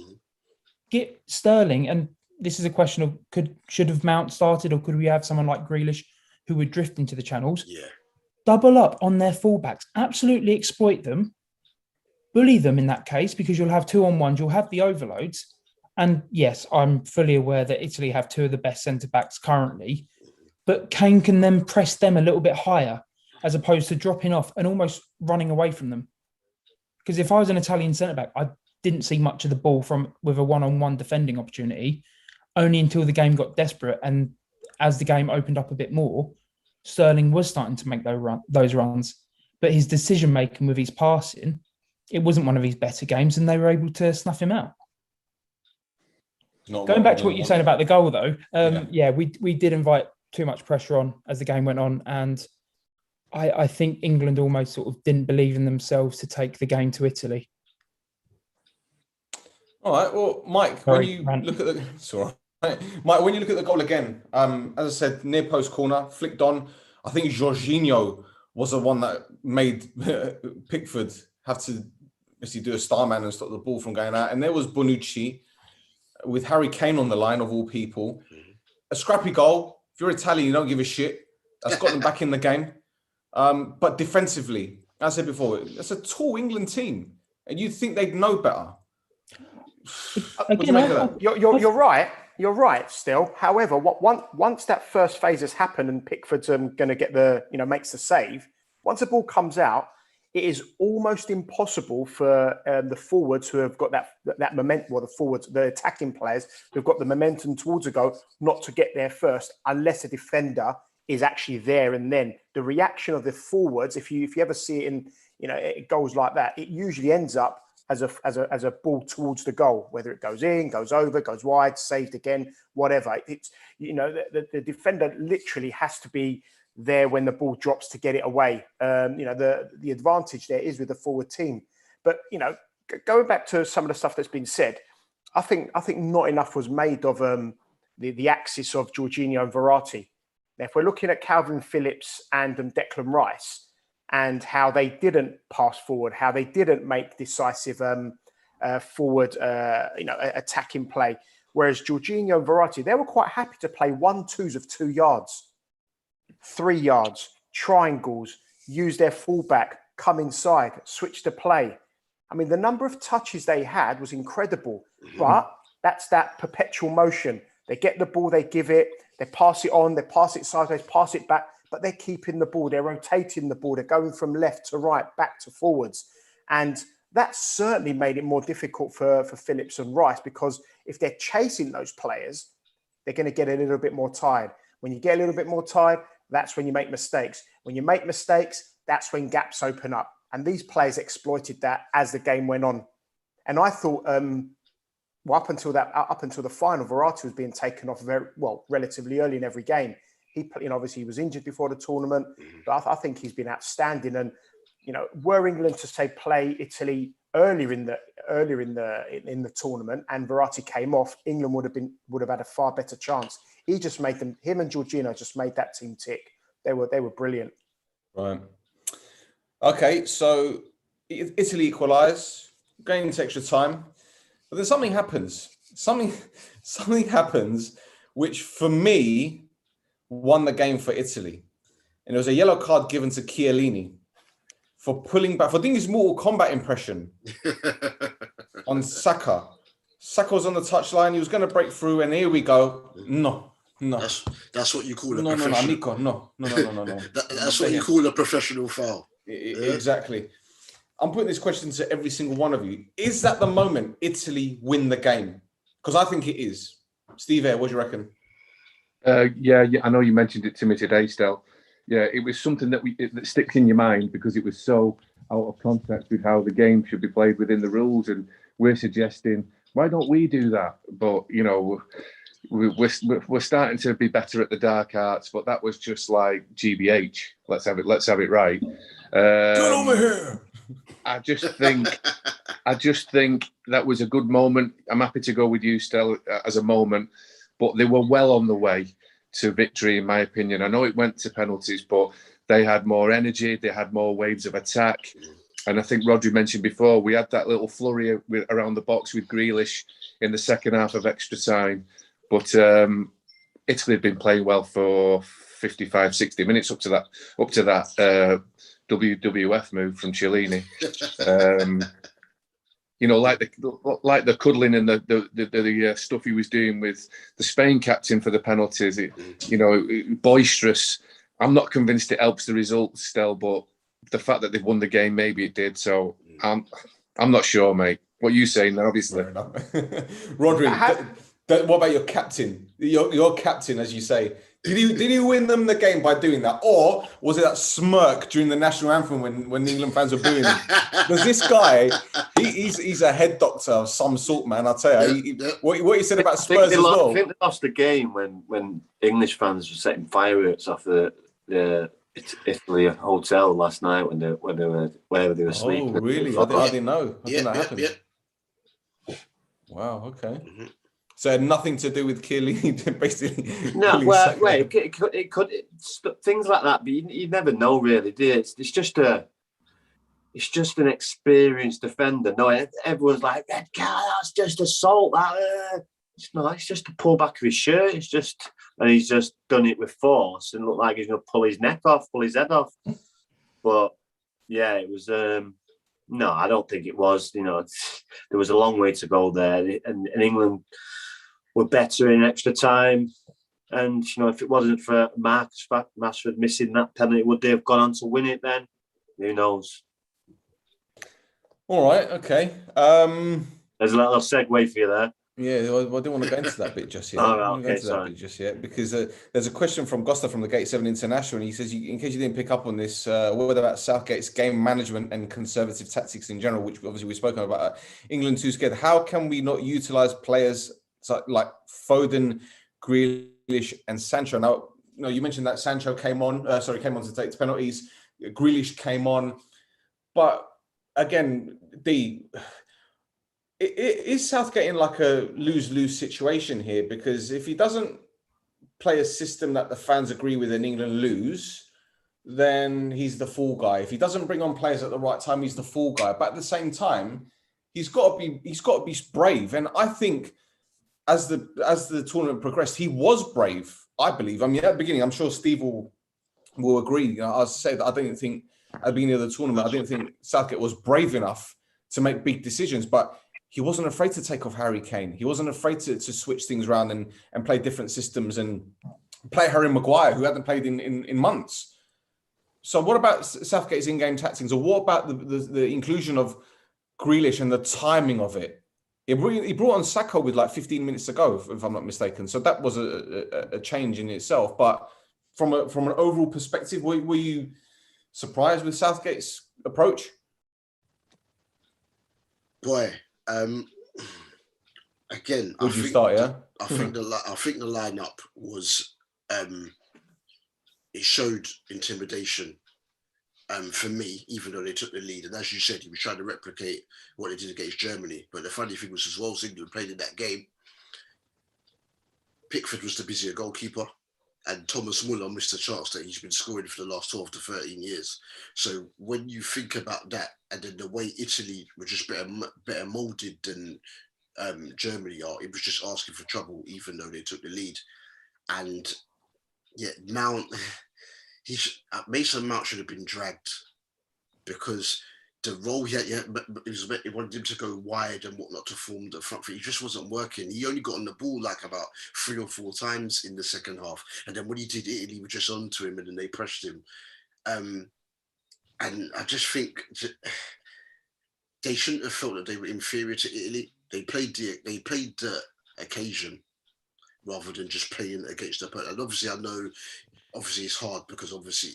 Speaker 5: Get Sterling, and this is a question of should have Mount started, or could we have someone like Grealish who would drift into the channels?
Speaker 1: Yeah.
Speaker 5: Double up on their fullbacks, absolutely exploit them, bully them in that case, because you'll have 2-on-1s, you'll have the overloads. And yes, I'm fully aware that Italy have two of the best centre-backs currently, but Kane can then press them a little bit higher as opposed to dropping off and almost running away from them. Because if I was an Italian centre-back, I didn't see much of the ball with a one-on-one defending opportunity, only until the game got desperate. And as the game opened up a bit more, Sterling was starting to make those runs. But his decision-making with his passing, it wasn't one of his better games, and they were able to snuff him out. Going back to what you're saying about the goal, though, we did invite too much pressure on as the game went on, and I think England almost sort of didn't believe in themselves to take the game to Italy.
Speaker 3: All right. Well, Mike, when you look at the goal again, as I said, near post corner, flicked on. I think Jorginho was the one that made Pickford have to basically do a starman and stop the ball from going out. And there was Bonucci with Harry Kane on the line, of all people. A scrappy goal. If you're Italian, you don't give a shit. That's got them back in the game. But defensively, as I said before, it's a tall England team, and you'd think they'd know better.
Speaker 2: Again, you're right. You're right, Stel. However, once that first phase has happened and Pickford's going to get makes the save, once the ball comes out, it is almost impossible for the forwards who have got that momentum, or the attacking players who've got the momentum towards a goal, not to get there first, unless a defender is actually there. And then the reaction of the forwards, if you ever see it in it goes like that, it usually ends up as a ball towards the goal, whether it goes in, goes over, goes wide, saved again, whatever. It's the defender literally has to be there when the ball drops to get it away. The advantage there is with the forward team. But going back to some of the stuff that's been said, I think not enough was made of the axis of Jorginho and Verratti. Now, if we're looking at Calvin Phillips and Declan Rice, and how they didn't pass forward, how they didn't make decisive forward, attacking play. Whereas Jorginho and Verratti, they were quite happy to play 1-2s of 2 yards, 3 yards, triangles, use their fullback, come inside, switch to play. I mean, the number of touches they had was incredible, but that's that perpetual motion. They get the ball, they give it, they pass it on, they pass it sideways, pass it back, but they're keeping the ball, they're rotating the ball, they're going from left to right, back to forwards. And that certainly made it more difficult for Phillips and Rice, because if they're chasing those players, they're going to get a little bit more tired. When you get a little bit more tired, that's when you make mistakes. When you make mistakes, that's when gaps open up. And these players exploited that as the game went on. And I thought, up until the final, Verratti was being taken off relatively early in every game. Obviously he was injured before the tournament, but I think he's been outstanding. And were England to say play Italy earlier in the tournament, and Verratti came off, England would have had a far better chance. He just made them. Him and Jorginho just made that team tick. They were brilliant.
Speaker 3: Right. Okay, so Italy equalise, going into extra time, but then something happens. Something happens, which for me won the game for Italy, and it was a yellow card given to Chiellini for pulling back, for doing his Mortal Kombat impression on Saka. Saka was on the touchline. He was going to break through, and here we go. No.
Speaker 1: That's what you call a
Speaker 3: No,
Speaker 1: professional.
Speaker 3: Nico. No.
Speaker 1: That's what you call a professional foul.
Speaker 3: Exactly. I'm putting this question to every single one of you. Is that the moment Italy win the game? Because I think it is. Steve Eyre, what do you reckon?
Speaker 4: Yeah, I know you mentioned it to me today, Stel. Yeah, it was something that sticks in your mind because it was so out of context with how the game should be played within the rules, and we're suggesting, why don't we do that? But you know, we're starting to be better at the dark arts, but that was just like GBH. Let's have it right.
Speaker 3: Get over here.
Speaker 4: I just think that was a good moment. I'm happy to go with you, Stel, as a moment, but they were well on the way to victory, in my opinion. I know it went to penalties, but they had more energy, they had more waves of attack. And I think Rhodri mentioned before, we had that little flurry around the box with Grealish in the second half of extra time. But Italy had been playing well for 55, 60 minutes up to that WWF move from Chiellini. You know, like the cuddling and the stuff he was doing with the Spain captain for the penalties. Boisterous. I'm not convinced it helps the results still, but the fact that they've won the game, maybe it did. So I'm not sure, mate. What are you saying there, obviously?
Speaker 3: Rhodri, what about your captain? Your captain, as you say. Did he win them the game by doing that? Or was it that smirk during the national anthem when the England fans were booing him? Because this guy, he's a head doctor of some sort, man. I'll tell you. What you said about Spurs as well.
Speaker 6: I think they lost the game when English fans were setting fireworks off the Italy hotel last night when they were sleeping.
Speaker 3: Oh, really? I didn't know. I didn't know that happened.
Speaker 6: Yeah.
Speaker 3: Wow, okay. Mm-hmm. So it had nothing to do with Chiellini, basically.
Speaker 6: No, well, wait, it could things like that, but you never know, really, do you? It's just an experienced defender. No, everyone's like, red card, that's just assault. It's just to pull back of his shirt. And he's just done it with force and looked like he's going to pull his neck off, pull his head off. But yeah, it was. No, I don't think it was. You know, there was a long way to go there, and England were better in extra time. And, you know, if it wasn't for Marcus Rashford missing that penalty, would they have gone on to win it then? Who knows?
Speaker 3: All right, okay.
Speaker 6: There's a little segue for you there.
Speaker 3: Yeah, I didn't want to go into that bit just yet. Because there's a question from Gosta from the Gate 7 International, and he says, in case you didn't pick up on this, what about Southgate's game management and conservative tactics in general, which obviously we've spoken about. England too scared. How can we not utilise players like Foden, Grealish, and Sancho? Now, you mentioned that Sancho came on to take penalties. Grealish came on, but again, is Southgate in like a lose-lose situation here? Because if he doesn't play a system that the fans agree with and England lose, then he's the fall guy. If he doesn't bring on players at the right time, he's the fall guy. But at the same time, he's got to be brave. And I think as the tournament progressed, he was brave, I believe. I mean, at the beginning, I'm sure Steve will agree. I say that I didn't think at the beginning of the tournament, I didn't think Southgate was brave enough to make big decisions, but he wasn't afraid to take off Harry Kane. He wasn't afraid to switch things around and play different systems and play Harry Maguire, who hadn't played in months. So what about Southgate's in-game tactics? Or what about the inclusion of Grealish and the timing of it? He brought on Saka with like 15 minutes to go, if I'm not mistaken. So that was a change in itself. But from an overall perspective, were you surprised with Southgate's approach?
Speaker 1: Boy, again,
Speaker 3: I think the
Speaker 1: lineup was it showed intimidation. for me, even though they took the lead. And as you said, he was trying to replicate what they did against Germany. But the funny thing was, as well as England played in that game, Pickford was the busier goalkeeper. And Thomas Muller missed a chance that he's been scoring for the last 12 to 13 years. So when you think about that, and then the way Italy were just better moulded than Germany are, it was just asking for trouble, even though they took the lead. And yeah, Mason Mount should have been dragged, because the role he wanted him to go wide and whatnot to form the front three. He just wasn't working. He only got on the ball like about 3 or 4 times in the second half. And then when he did, Italy were just onto him and then they pressed him. And I just think they shouldn't have felt that they were inferior to Italy. They played the occasion rather than just playing against the opponent. And obviously, I know, it's hard because obviously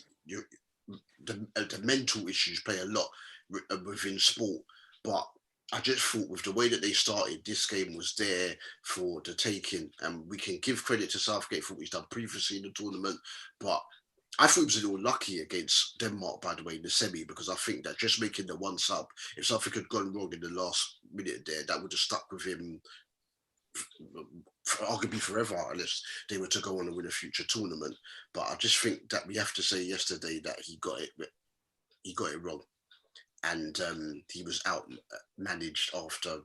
Speaker 1: the mental issues play a lot within sport, but I just thought with the way that they started, this game was there for the taking, and we can give credit to Southgate for what he's done previously in the tournament, but I thought he was a little lucky against Denmark, by the way, in the semi, because I think that just making the one sub, if something had gone wrong in the last minute there, that would have stuck with him arguably forever, unless they were to go on and win a future tournament. But I just think that we have to say yesterday that he got it wrong. And he was out managed after,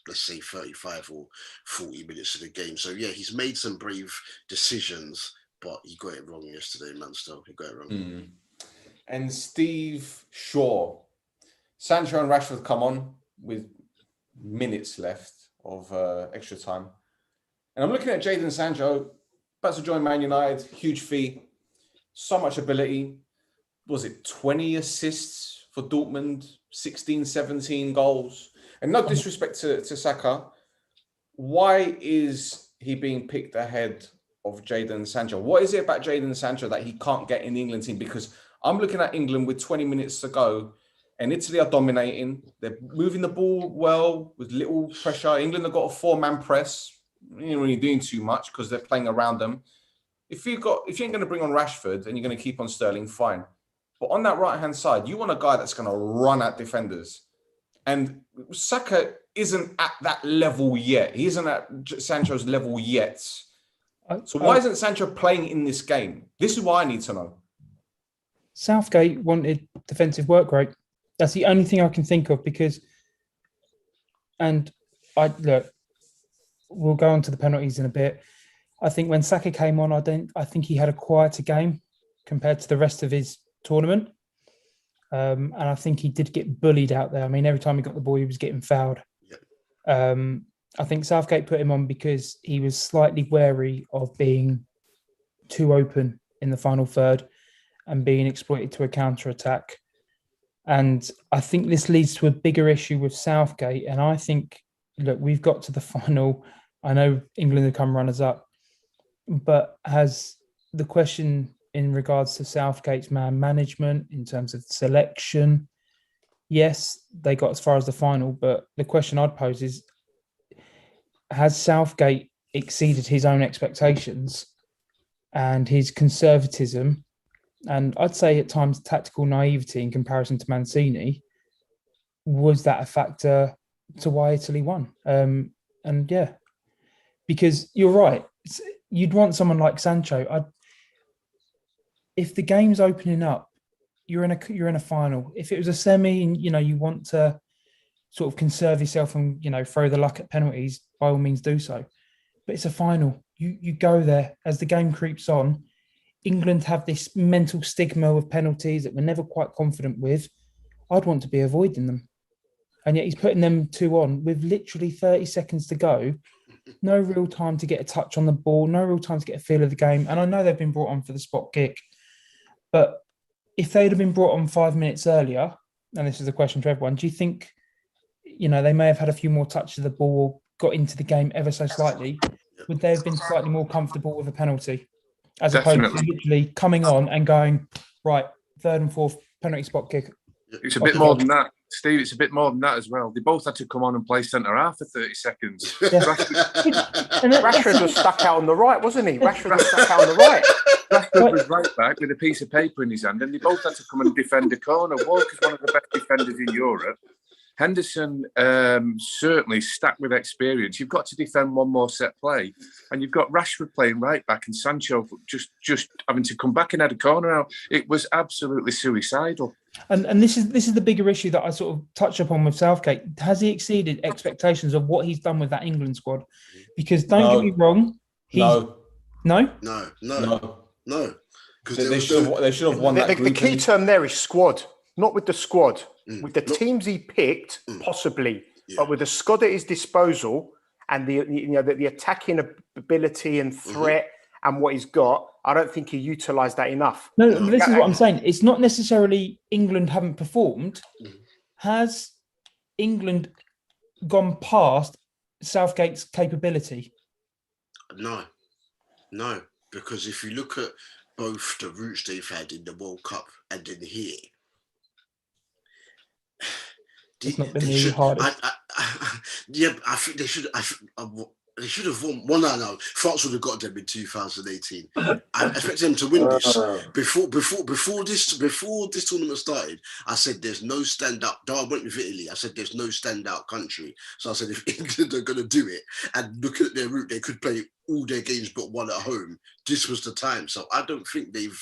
Speaker 1: let's say, 35 or 40 minutes of the game. So yeah, he's made some brave decisions, but he got it wrong yesterday, man. Still, he got it wrong.
Speaker 3: And Steve Shaw, Sancho and Rashford come on with minutes left of extra time, and I'm looking at Jadon Sancho, about to join Man United, huge fee, so much ability. Was it 20 assists for Dortmund, 16, 17 goals? And no disrespect to Saka, why is he being picked ahead of Jadon Sancho? What is it about Jadon Sancho that he can't get in the England team? Because I'm looking at England with 20 minutes to go, and Italy are dominating. They're moving the ball well with little pressure. England have got a 4-man press. You ain't really doing too much because they're playing around them. If you ain't going to bring on Rashford and you're going to keep on Sterling, fine. But on that right-hand side, you want a guy that's going to run at defenders. And Saka isn't at that level yet. He isn't at Sancho's level yet. So why isn't Sancho playing in this game? This is what I need to know.
Speaker 5: Southgate wanted defensive work rate. That's the only thing I can think of, because, and we'll go on to the penalties in a bit. I think when Saka came on, I think he had a quieter game compared to the rest of his tournament. And I think he did get bullied out there. I mean, every time he got the ball, he was getting fouled. I think Southgate put him on because he was slightly wary of being too open in the final third and being exploited to a counter-attack. And I think this leads to a bigger issue with Southgate. And I think, look, we've got to the final. I know England have come runners-up, but has the question in regards to Southgate's man management in terms of selection, yes, they got as far as the final, but the question I'd pose is, has Southgate exceeded his own expectations and his conservatism, and I'd say at times tactical naivety in comparison to Mancini? Was that a factor to why Italy won? And yeah, because you're right. You'd want someone like Sancho. If the game's opening up, you're in a final. If it was a semi and you want to sort of conserve yourself and throw the luck at penalties, by all means do so. But it's a final. You go there as the game creeps on. England have this mental stigma of penalties that we're never quite confident with. I'd want to be avoiding them. And yet he's putting them 2 on with literally 30 seconds to go. No real time to get a touch on the ball. No real time to get a feel of the game. And I know they've been brought on for the spot kick. But if they'd have been brought on 5 minutes earlier, and this is a question to everyone, do you think, they may have had a few more touches of the ball, got into the game ever so slightly? Would they have been slightly more comfortable with a penalty? As opposed to literally coming on and going, right, 3rd and 4th penalty spot kick.
Speaker 4: It's a bit more than that, Steve. It's a bit more than that as well. They both had to come on and play centre-half for 30 seconds.
Speaker 2: Yeah. Rashford was stuck out on the right, wasn't he? Rashford was stuck out on the right.
Speaker 4: Rashford was right back with a piece of paper in his hand, and they both had to come and defend a corner. Walker's one of the best defenders in Europe. Henderson certainly stacked with experience. You've got to defend one more set play, and you've got Rashford playing right back and Sancho just having to come back and head a corner out. It was absolutely suicidal.
Speaker 5: And this is the bigger issue that I sort of touch upon with Southgate. Has he exceeded expectations of what he's done with that England squad? Because don't get me wrong,
Speaker 3: No. Because they should have won that.
Speaker 2: The key term there is squad, not with the squad. With the teams he picked, possibly, but with the squad at his disposal and the attacking ability and threat and what he's got, I don't think he utilised that enough.
Speaker 5: No, this is what I'm saying. It's not necessarily England haven't performed. Has England gone past Southgate's capability?
Speaker 1: No, because if you look at both the routes they've had in the World Cup and in here,
Speaker 5: it's not been the hardest.
Speaker 1: I think they should. They should have won. I know France would have got them in 2018. I expect them to win this before this tournament started. I said there's no standout. Though I went with Italy, I said there's no standout country. So I said if England are going to do it and look at their route, they could play all their games but one at home. This was the time. So I don't think they've.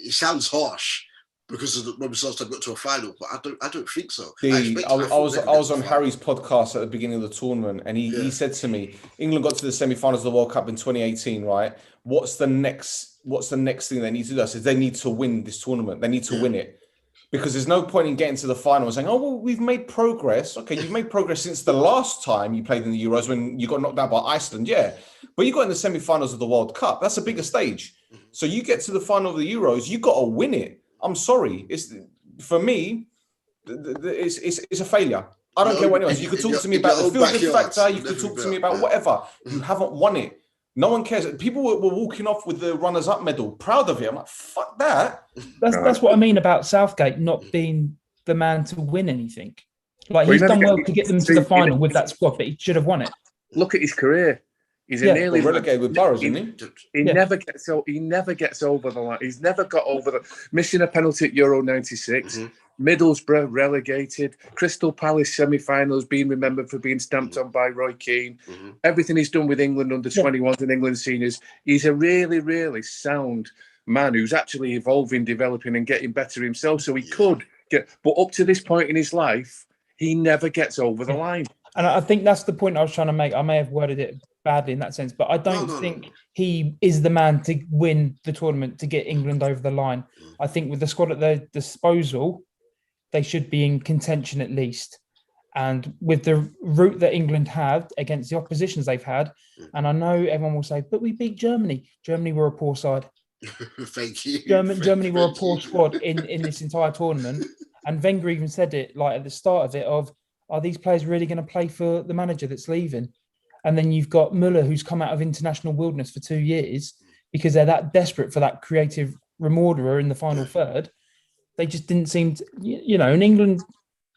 Speaker 1: It sounds harsh, because of when we last time got to a final, but I don't think so.
Speaker 3: I was on Harry's podcast at the beginning of the tournament, and he said to me, England got to the semi-finals of the World Cup in 2018, right? What's the next thing they need to do? I said they need to win this tournament. They need to win it, because there's no point in getting to the final and saying, oh well, we've made progress. Okay, you've made progress since the last time you played in the Euros when you got knocked out by Iceland, but you got in the semi-finals of the World Cup. That's a bigger stage. So you get to the final of the Euros, you got to win it. I'm sorry. It's for me. It's a failure. I don't care what anyone. You could talk to me about the feel-good factor. You could talk to me about whatever. You haven't won it. No one cares. People were walking off with the runners-up medal, proud of it. I'm like, fuck that.
Speaker 5: That's what I mean about Southgate not being the man to win anything. Like he's done well to get them to the final with that squad, but he should have won it.
Speaker 4: Look at his career. He's nearly
Speaker 3: relegated with Burrows, isn't he?
Speaker 4: He never gets over the line. He's never got over the missing a penalty at Euro '96. Middlesbrough relegated. Crystal Palace semi-finals being remembered for being stamped on by Roy Keane. Everything he's done with England under 21s and England seniors. He's a really, really sound man who's actually evolving, developing, and getting better himself. So he could get, but up to this point in his life, he never gets over the line.
Speaker 5: And I think that's the point I was trying to make. I may have worded it badly in that sense, but I don't think he is the man to win the tournament, to get England over the line. I think with the squad at their disposal, they should be in contention at least. And with the route that England had against the oppositions they've had, and I know everyone will say, but we beat Germany. Germany were a poor side.
Speaker 1: Thank you.
Speaker 5: Germany were a poor squad in this entire tournament. And Wenger even said it like at the start of it of, are these players really going to play for the manager that's leaving? And then you've got Muller, who's come out of international wilderness for 2 years because they're that desperate for that creative remorderer in the final third. They just didn't seem to, in England,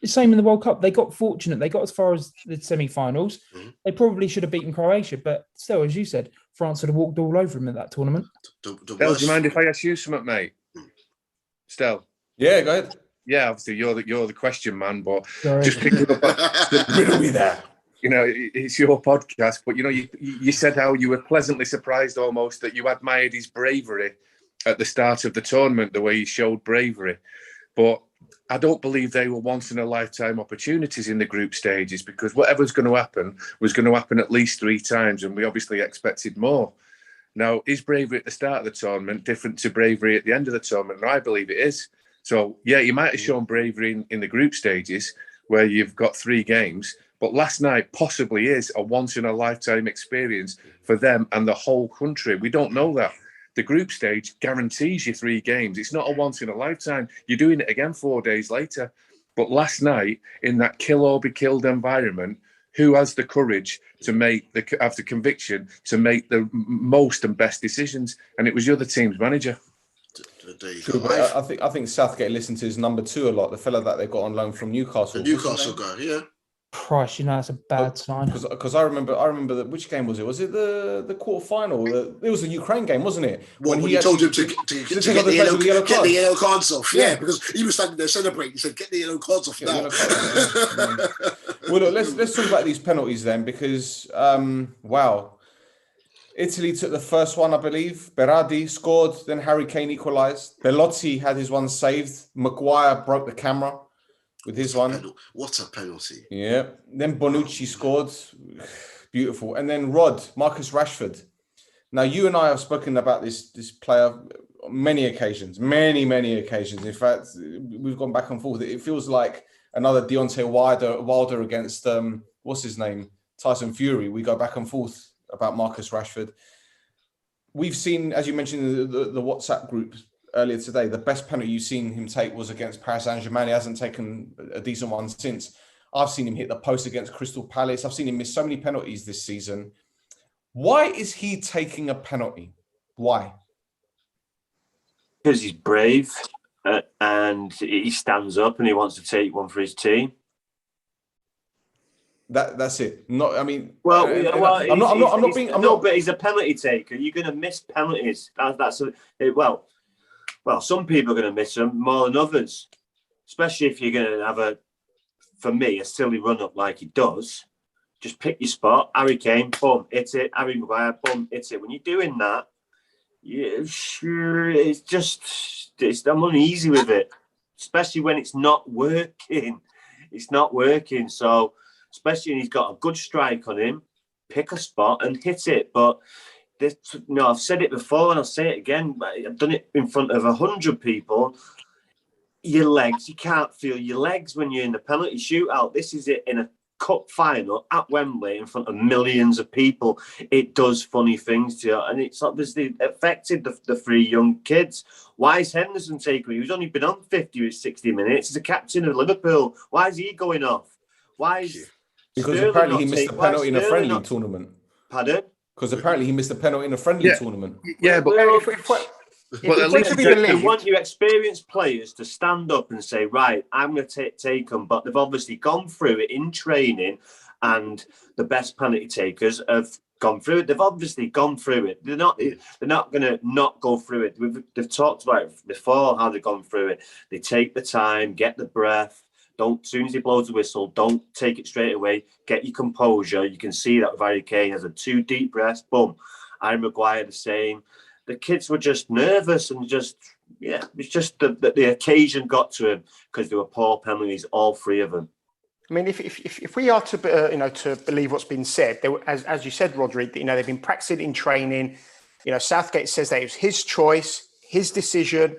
Speaker 5: the same in the World Cup. They got fortunate. They got as far as the semi-finals. They probably should have beaten Croatia, but still, as you said, France would have walked all over them in that tournament.
Speaker 4: Stel, do you mind if I ask you something, mate? Stel?
Speaker 3: Yeah, go ahead.
Speaker 4: Yeah, obviously you're the question man, but just picking up on
Speaker 3: there.
Speaker 4: It's your podcast, but you said how you were pleasantly surprised almost that you admired his bravery at the start of the tournament, the way he showed bravery. But I don't believe they were once in a lifetime opportunities in the group stages, because whatever's going to happen was going to happen at least 3 times, and we obviously expected more. Now, is bravery at the start of the tournament different to bravery at the end of the tournament? And I believe it is. So, yeah, you might have shown bravery in the group stages where you've got 3 games, but last night possibly is a once-in-a-lifetime experience for them and the whole country. We don't know that. The group stage guarantees you 3 games. It's not a once-in-a-lifetime. You're doing it again 4 days later. But last night, in that kill or be killed environment, who has the courage to have the conviction to make the most and best decisions? And it was the other team's manager.
Speaker 3: I think Southgate listened to his number 2 a lot, the fella that they got on loan from Newcastle.
Speaker 1: The Newcastle guy, yeah.
Speaker 5: Price, that's a bad sign.
Speaker 3: Because I remember that. Which game was it? Was it the quarter final? It was the Ukraine game, wasn't it?
Speaker 1: When he told him to get the yellow cards off. Yeah, because he was standing there celebrating. He said, "Get the yellow cards off now."
Speaker 3: Well, look, let's talk about these penalties then, because wow, Italy took the first one, I believe. Berardi scored, then Harry Kane equalised. Belotti had his one saved. Maguire broke the camera with his one.
Speaker 1: What a penalty.
Speaker 3: Yeah. Then Bonucci scored. Beautiful. And then Marcus Rashford. Now, you and I have spoken about this player on many occasions. Many occasions. In fact, we've gone back and forth. It feels like another Deontay Wilder against, what's his name? Tyson Fury. We go back and forth about Marcus Rashford. We've seen, as you mentioned, the WhatsApp group earlier today, the best penalty you've seen him take was against Paris Saint-Germain. He hasn't taken a decent one since. I've seen him hit the post against Crystal Palace. I've seen him miss so many penalties this season. Why is he taking a penalty? Why?
Speaker 6: Because he's brave and he stands up and he wants to take one for his team. That's
Speaker 3: it. I'm not being.
Speaker 6: But he's a penalty taker. You're going to miss penalties. Well, some people are going to miss them more than others, especially if you're going to have a silly run up like he does. Just pick your spot. Harry Kane, boom, hit it. Harry Maguire, boom, hit it. When you're doing that, I'm uneasy with it, especially when it's not working. It's not working. So, especially when he's got a good strike on him, pick a spot and hit it. But I've said it before and I'll say it again. I've done it in front of 100 people. Your legs, you can't feel your legs when you're in the penalty shootout. This is it in a cup final at Wembley in front of millions of people. It does funny things to you, and it's obviously affected the three young kids. Why is Henderson taking? He's only been on 50 or 60 minutes. He's the captain of Liverpool. Why is he going off? Why is
Speaker 3: because apparently he missed a penalty in a friendly tournament.
Speaker 6: Pardon?
Speaker 3: Because apparently he missed a penalty in a friendly tournament.
Speaker 4: Yeah, but
Speaker 6: I want your experienced players to stand up and say, right, I'm going to take them. But they've obviously gone through it in training, and the best penalty takers have gone through it. They've obviously gone through it. They're not going to not go through it. They've talked about it before, how they've gone through it. They take the time, get the breath. As soon as he blows the whistle, don't take it straight away. Get your composure. You can see that with Harry Kane has a 2 deep breaths. Boom. Harry Maguire the same. The kids were just nervous and it's just the occasion got to him because they were poor penalties, all 3 of them.
Speaker 2: I mean, if we are to to believe what's been said, as you said, Rhodri, they've been practicing in training. Southgate says that it was his choice, his decision,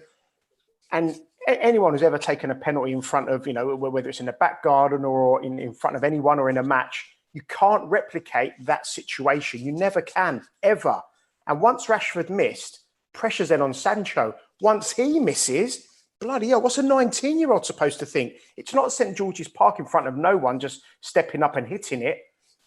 Speaker 2: and anyone who's ever taken a penalty in front of, whether it's in the back garden or in front of anyone or in a match, you can't replicate that situation. You never can, ever. And once Rashford missed, pressure's then on Sancho. Once he misses, bloody hell, what's a 19-year-old supposed to think? It's not St. George's Park in front of no one just stepping up and hitting it.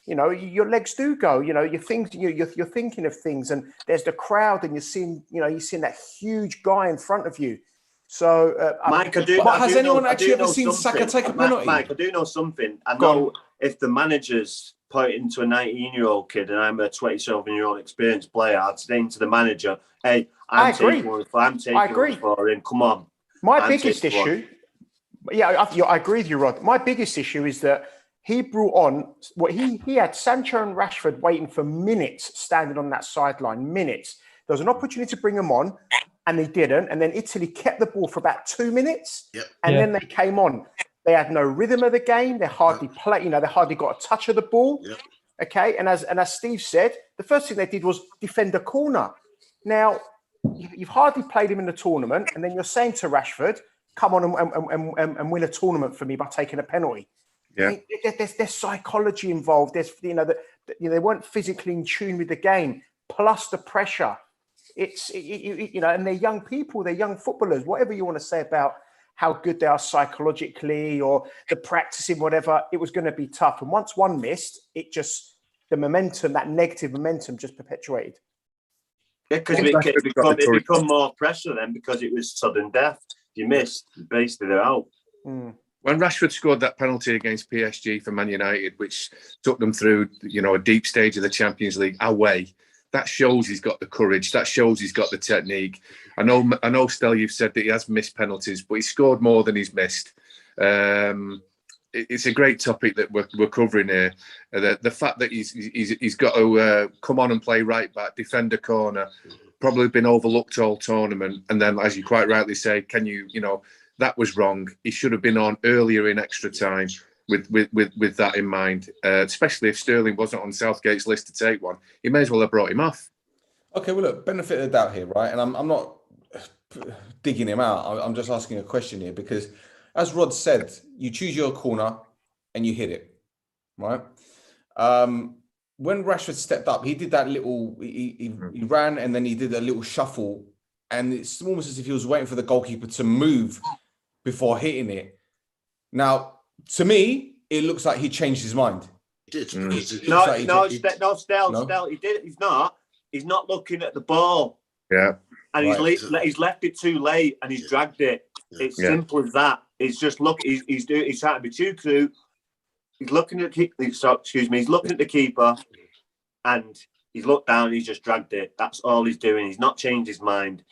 Speaker 2: Your legs do go. You're thinking of things, and there's the crowd, and you're seeing that huge guy in front of you. So,
Speaker 6: Mike,
Speaker 3: has anyone actually ever seen Saka take a penalty?
Speaker 6: Mike, I do know something. I know if the manager's pointing to a 19-year-old kid and I'm a 27-year-old experienced player, I'd say to the manager, "Hey, I'm taking one for him. Come on."
Speaker 2: My biggest issue, I agree with you, Rod. My biggest issue is that he brought on he had Sancho and Rashford waiting for minutes, standing on that sideline. Minutes. There was an opportunity to bring them on, and they didn't. And then Italy kept the ball for about 2 minutes, and then they came on. They had no rhythm of the game. They hardly played. They hardly got a touch of the ball. Yep. Okay, and as Steve said, the first thing they did was defend a corner. Now, you've hardly played him in the tournament, and then you're saying to Rashford, "Come on and win a tournament for me by taking a penalty."
Speaker 4: Yeah,
Speaker 2: I mean, there's psychology involved. There's they weren't physically in tune with the game, plus the pressure. And they're young people, they're young footballers. Whatever you want to say about how good they are psychologically or the practicing, whatever, it was going to be tough. And once one missed, the momentum, that negative momentum, just perpetuated.
Speaker 6: Yeah, because it become more pressure then because it was sudden death. You missed, basically they're out.
Speaker 4: When Rashford scored that penalty against PSG for Man United, which took them through, a deep stage of the Champions League away, that shows he's got the courage. That shows he's got the technique. I know, Stel, you've said that he has missed penalties, but he scored more than he's missed. It's a great topic that we're covering here. The fact that he's got to come on and play right back, defend a corner, probably been overlooked all tournament, and then, as you quite rightly say, that was wrong. He should have been on earlier in extra time with that in mind, especially if Sterling wasn't on Southgate's list to take one. He may as well have brought him off.
Speaker 3: Okay, well, look, benefit of the doubt here, right? And I'm not digging him out. I'm just asking a question here because, as Rod said, you choose your corner and you hit it, right? When Rashford stepped up, he did that little, he ran and then he did a little shuffle, and it's almost as if he was waiting for the goalkeeper to move before hitting it. Now, to me, it looks like he changed his mind.
Speaker 1: He did.
Speaker 6: No, Stel, he did. He's not looking at the ball.
Speaker 4: Yeah.
Speaker 6: And he's left it too late and he's dragged it. It's simple as that. It's just he's trying to be too cute. He's looking at he's looking at the keeper and he's looked down and he's just dragged it. That's all he's doing. He's not changed his mind.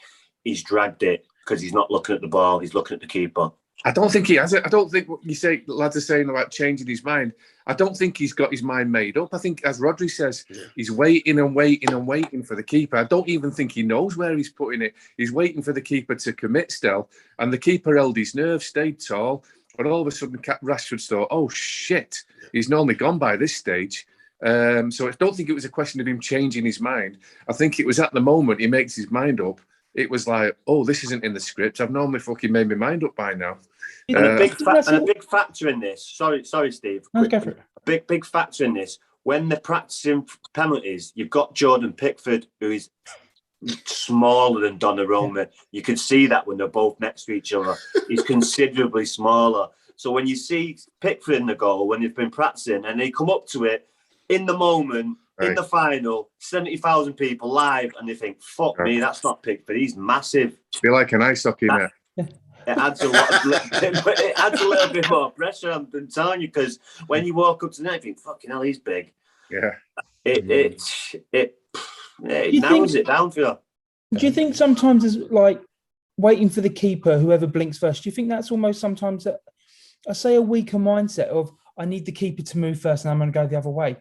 Speaker 6: He's dragged it because he's not looking at the ball. He's looking at the keeper.
Speaker 4: I don't think he has it. I don't think what you say, lads are saying about changing his mind. I don't think he's got his mind made up. I think, as Rhodri says, he's waiting and waiting and waiting for the keeper. I don't even think he knows where he's putting it. He's waiting for the keeper to commit still. And the keeper held his nerve, stayed tall. But all of a sudden, Rashford thought, oh, shit, he's normally gone by this stage. So I don't think it was a question of him changing his mind. I think it was at the moment he makes his mind up. It was like, oh, this isn't in the script. I've normally fucking made my mind up by now.
Speaker 6: And a big factor in this. Sorry, Steve.
Speaker 5: Let's go for it.
Speaker 6: Big factor in this. When they're practicing penalties, you've got Jordan Pickford, who is smaller than Donnarumma. You can see that when they're both next to each other. He's considerably smaller. So when you see Pickford in the goal, when they've been practicing and they come up to it in the moment, in the final, 70,000 people live, and they think, fuck me, that's not Pickford. He's massive.
Speaker 4: Feel like an ice hockey net.
Speaker 6: It adds a little bit more pressure. I'm telling you, because when you walk up to the net, you think, "Fucking hell, he's big."
Speaker 4: Yeah,
Speaker 6: it narrows it down for you.
Speaker 5: Do you think sometimes it's like waiting for the keeper, whoever blinks first? Do you think that's almost sometimes a weaker mindset of I need the keeper to move first, and I'm going to go the other way?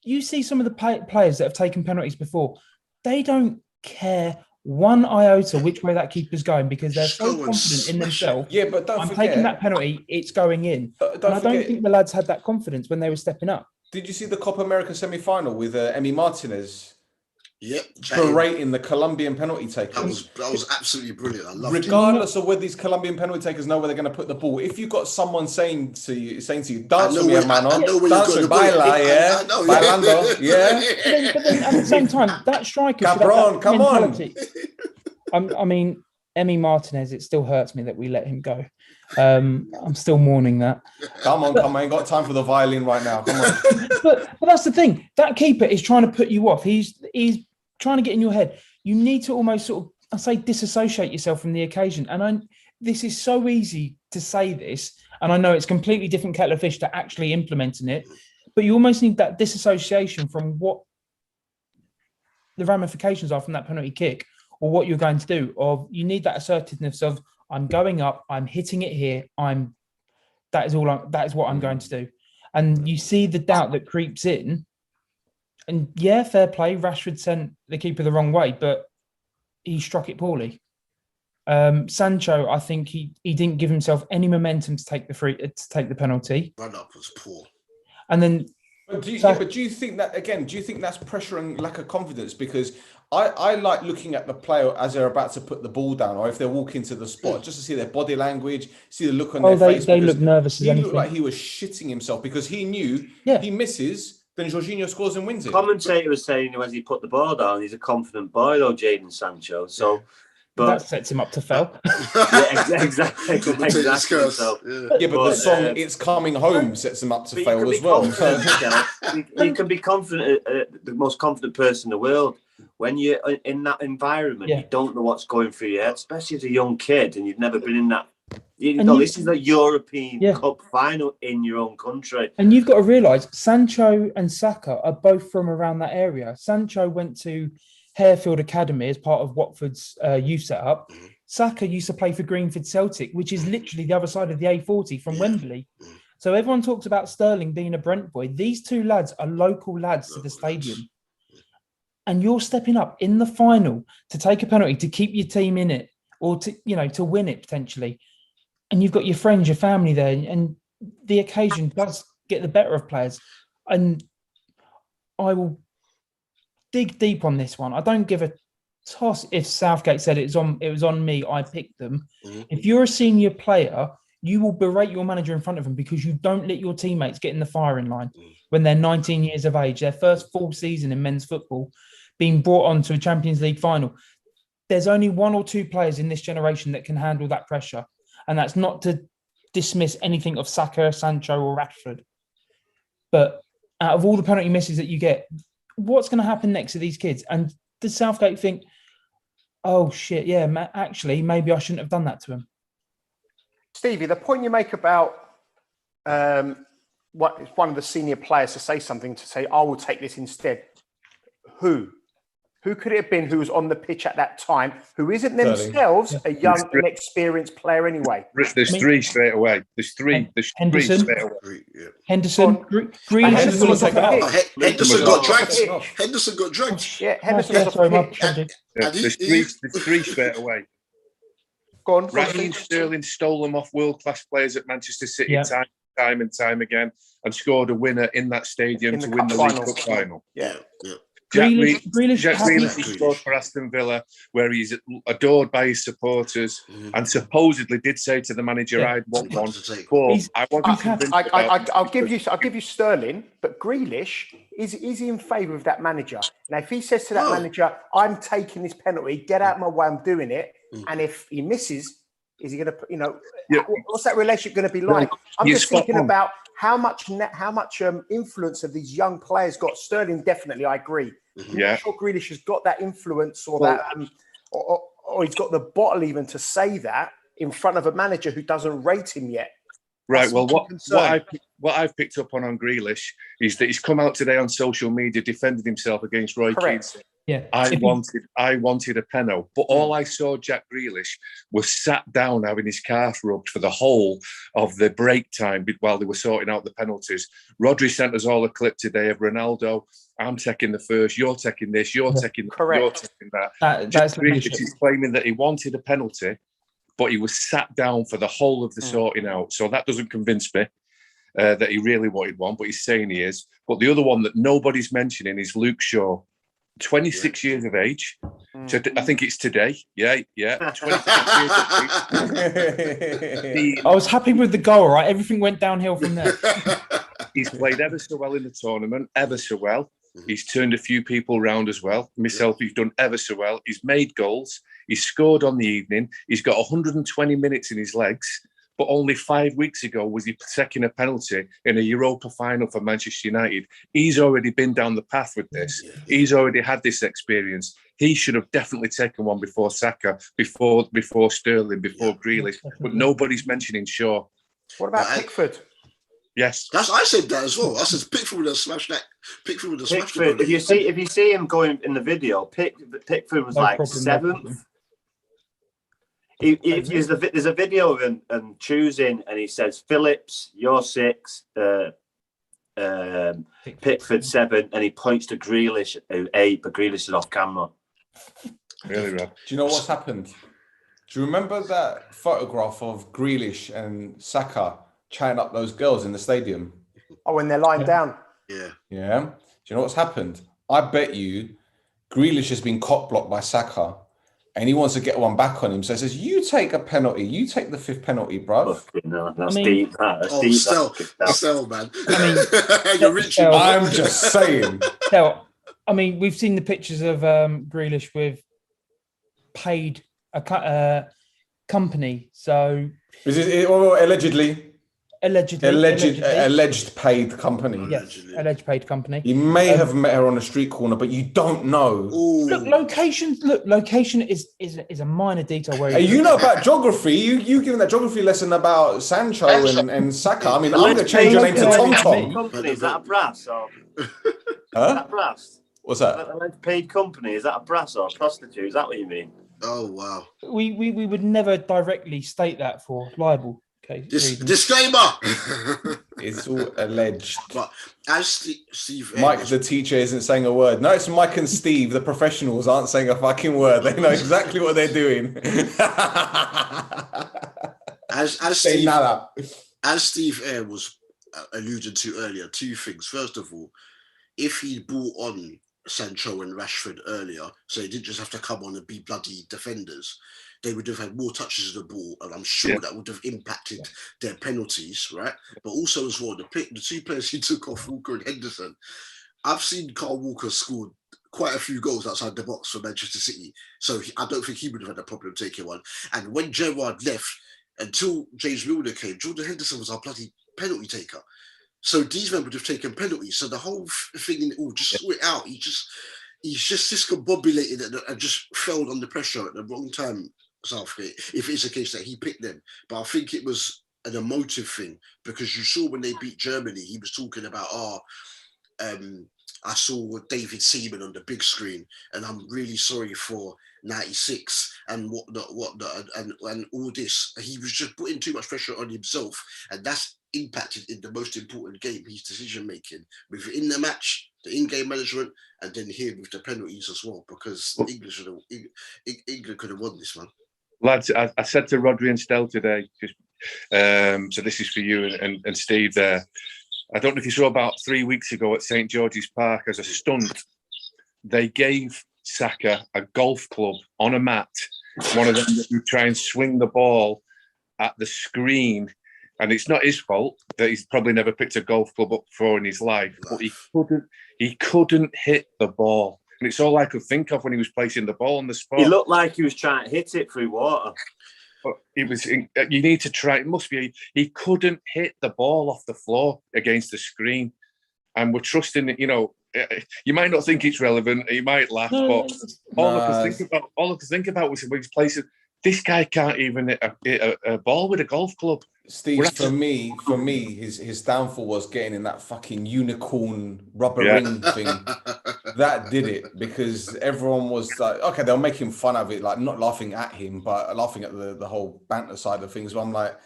Speaker 5: You see some of the players that have taken penalties before; they don't care one iota which way that keeper's going because they're so confident in themselves.
Speaker 3: Yeah, but don't forget,
Speaker 5: taking that penalty, it's going in. I don't think the lads had that confidence when they were stepping up.
Speaker 3: Did you see the Copa America semi-final with Emi Martinez?
Speaker 1: Yep.
Speaker 3: Berating the Colombian penalty takers.
Speaker 1: That was absolutely brilliant. I loved it.
Speaker 3: Regardless of where these Colombian penalty takers know where they're going to put the ball, if you've got someone saying to you, dance with me, hermano, dance with baila, yeah, bailando, yeah.
Speaker 5: But then at the same time, that striker,
Speaker 3: Cabron, come on.
Speaker 5: I mean, Emi Martinez, it still hurts me that we let him go. I'm still mourning that.
Speaker 3: Come on, I ain't got time for the violin right now. Come on.
Speaker 5: but that's the thing. That keeper is trying to put you off. He's trying to get in your head. You need to almost disassociate yourself from the occasion. And this is so easy to say this, and I know it's completely different kettle of fish to actually implementing it, but you almost need that disassociation from what the ramifications are from that penalty kick or what you're going to do. Or you need that assertiveness of, I'm going up, I'm hitting it here, that is what I'm going to do. And you see the doubt that creeps in. And yeah, fair play. Rashford sent the keeper the wrong way, but he struck it poorly. Sancho, I think he didn't give himself any momentum to take the penalty.
Speaker 1: Run up was poor.
Speaker 5: And then,
Speaker 3: do you think that again? Do you think that's pressure and lack of confidence? Because I like looking at the player as they're about to put the ball down, or if they're walking to the spot, just to see their body language, see the look on their face.
Speaker 5: They look nervous as anything. He
Speaker 3: looked like he was shitting himself because he knew he misses. Then Jorginho scores and wins it.
Speaker 6: Commentator was saying as he put the ball down, he's a confident boy, though, Jadon Sancho. So, but
Speaker 5: that sets him up to fail.
Speaker 6: Exactly. So,
Speaker 3: but the song "It's Coming Home" sets him up to fail as well.
Speaker 6: You can be confident, the most confident person in the world. When you're in that environment, you don't know what's going through your head, especially as a young kid, and you've never been in that This is a European Cup final in your own country.
Speaker 5: And you've got to realise, Sancho and Saka are both from around that area. Sancho went to Harefield Academy as part of Watford's youth setup. Saka used to play for Greenford Celtic, which is literally the other side of the A40 from Wembley. So everyone talks about Sterling being a Brent boy. These two lads are local lads to the stadium. And you're stepping up in the final to take a penalty to keep your team in it, or to win it potentially. And you've got your friends, your family there, and the occasion does get the better of players. And I will dig deep on this one. I don't give a toss if Southgate said it was on me, I picked them. If you're a senior player, you will berate your manager in front of them because you don't let your teammates get in the firing line when they're 19 years of age, their first full season in men's football, being brought on to a Champions League final. There's only one or two players in this generation that can handle that pressure. And that's not to dismiss anything of Saka, Sancho or Rashford. But out of all the penalty misses that you get, what's going to happen next to these kids? And does Southgate think, oh, shit, yeah, actually, maybe I shouldn't have done that to him?
Speaker 2: Stevie, the point you make about one of the senior players to say something, to say, I will take this instead. Who could it have been who was on the pitch at that time, who isn't themselves a young, inexperienced player anyway?
Speaker 4: There's three straight away. There's three
Speaker 5: Henderson,
Speaker 4: straight away.
Speaker 5: Henderson, Green.
Speaker 1: Henderson got dragged. Henderson got dragged.
Speaker 2: Yeah, Henderson was off the pitch.
Speaker 4: There's three straight away.
Speaker 2: Go on.
Speaker 4: Raheem Sterling stole them off world-class players at Manchester City time and time again, and scored a winner in that stadium to win the League Cup final.
Speaker 2: Yeah.
Speaker 4: Jack Grealish scored for Aston Villa, where he's adored by his supporters, and supposedly did say to the manager, "I'd want one."
Speaker 2: I'll give you Sterling, but Grealish is in favour of that manager. Now, if he says to that manager, "I'm taking this penalty, get out of my way, I'm doing it," and if he misses, is he going to, what's that relationship going to be like? I'm just thinking about how much influence have these young players got. Sterling, definitely, I agree. I'm not sure Grealish has got that influence or that, or he's got the bottle even to say that in front of a manager who doesn't rate him yet.
Speaker 4: Right. Well, what I've picked up on Grealish is that he's come out today on social media defending himself against Roy Keane.
Speaker 5: Yeah,
Speaker 4: I wanted a penno, but all I saw Jack Grealish was sat down having his calf rubbed for the whole of the break time while they were sorting out the penalties. Rhodri sent us all a clip today of Ronaldo. I'm taking the first, you're taking this, you're taking that. Jack Grealish is claiming that he wanted a penalty, but he was sat down for the whole of the sorting out. So that doesn't convince me that he really wanted one, but he's saying he is. But the other one that nobody's mentioning is Luke Shaw. 26 years of age. So I think it's today. Yeah. 26 years of age.
Speaker 5: I was happy with the goal, right? Everything went downhill from there.
Speaker 4: He's played ever so well in the tournament, ever so well. He's turned a few people round as well. Myself, he's done ever so well. He's made goals. He's scored on the evening. He's got 120 minutes in his legs. But only 5 weeks ago was he taking a penalty in a Europa final for Manchester United. He's already been down the path with this. He's already had this experience. He should have definitely taken one before Saka, before Sterling, before Grealish. But nobody's mentioning Shaw.
Speaker 2: What about Pickford?
Speaker 4: Yes,
Speaker 1: I said that as well. I said Pickford would have smashed that. Pickford would have smashed it.
Speaker 6: If you see him going in the video, Pickford was like seventh. There's a video of him choosing, and he says Phillips, you're six, Pickford 7, and he points to Grealish 8, but Grealish is off camera.
Speaker 4: Really, Rob.
Speaker 3: Do you know what's happened? Do you remember that photograph of Grealish and Saka chatting up those girls in the stadium?
Speaker 2: Oh, when they're lying down.
Speaker 1: Yeah.
Speaker 3: Do you know what's happened? I bet you Grealish has been cock blocked by Saka. And he wants to get one back on him. So he says, you take a penalty. You take the 5th penalty, bruv.
Speaker 6: That's deep. That's deep.
Speaker 1: Stel, man.
Speaker 2: You're rich.
Speaker 3: I'm just saying.
Speaker 5: Stel, we've seen the pictures of Grealish with paid company. So
Speaker 3: allegedly. alleged paid company.
Speaker 5: Yes, alleged paid company.
Speaker 3: He may have met her on a street corner, but you don't know.
Speaker 5: Look, location is a minor detail. Where
Speaker 3: you know about geography. You giving that geography lesson about Sancho and Saka. I mean, I'm going to change your name to Tom Tom.
Speaker 6: Company, is that a brass or?
Speaker 3: Huh?
Speaker 6: Is that brass?
Speaker 3: What's that?
Speaker 6: A paid company, is that a brass or a prostitute? Is that what you mean?
Speaker 1: Oh wow.
Speaker 5: We would never directly state that for libel. Okay.
Speaker 1: Disclaimer.
Speaker 3: It's all alleged.
Speaker 1: But as Steve,
Speaker 3: Mike, the teacher, isn't saying a word. No, it's Mike and Steve, the professionals, aren't saying a fucking word. They know exactly what they're doing.
Speaker 1: as Steve Eyre was alluded to earlier, two things. First of all, if he brought on Sancho and Rashford earlier, so they didn't just have to come on and be bloody defenders, they would have had more touches of the ball, and I'm sure that would have impacted their penalties, right? But also as well, the two players he took off, Walker and Henderson, I've seen Carl Walker scored quite a few goals outside the box for Manchester City, so I don't think he would have had a problem taking one. And when Gerrard left, until James Milner came, Jordan Henderson was our bloody penalty taker. So these men would have taken penalties. So the whole thing, just sort it out. He's just discombobulated and just fell under pressure at the wrong time, Southgate, if it's a case that he picked them. But I think it was an emotive thing, because you saw when they beat Germany, he was talking about, I saw David Seaman on the big screen, and I'm really sorry for 96 and whatnot, and all this. He was just putting too much pressure on himself, and that's impacted in the most important game, his decision making within the match, the in-game management, and then here with the penalties as well, because England could have won this one.
Speaker 4: Lads, I said to Rhodri and Stel today, so this is for you and Steve there. I don't know if you saw about 3 weeks ago at St. George's Park, as a stunt, they gave Saka a golf club on a mat, one of them that would try and swing the ball at the screen. And it's not his fault that he's probably never picked a golf club up before in his life, but he couldn't hit the ball. And it's all I could think of when he was placing the ball on the spot.
Speaker 6: He looked like he was trying to hit it through water.
Speaker 4: But you need to try. It must be. He couldn't hit the ball off the floor against the screen. And we're trusting that, you might not think it's relevant. You might laugh, but all I could think about was when he's placing. This guy can't even hit a ball with a golf club.
Speaker 3: Steve, for me, his downfall was getting in that fucking unicorn rubber ring thing. That did it, because everyone was like, okay, they were making fun of it, like not laughing at him, but laughing at the whole banter side of things. But I'm like,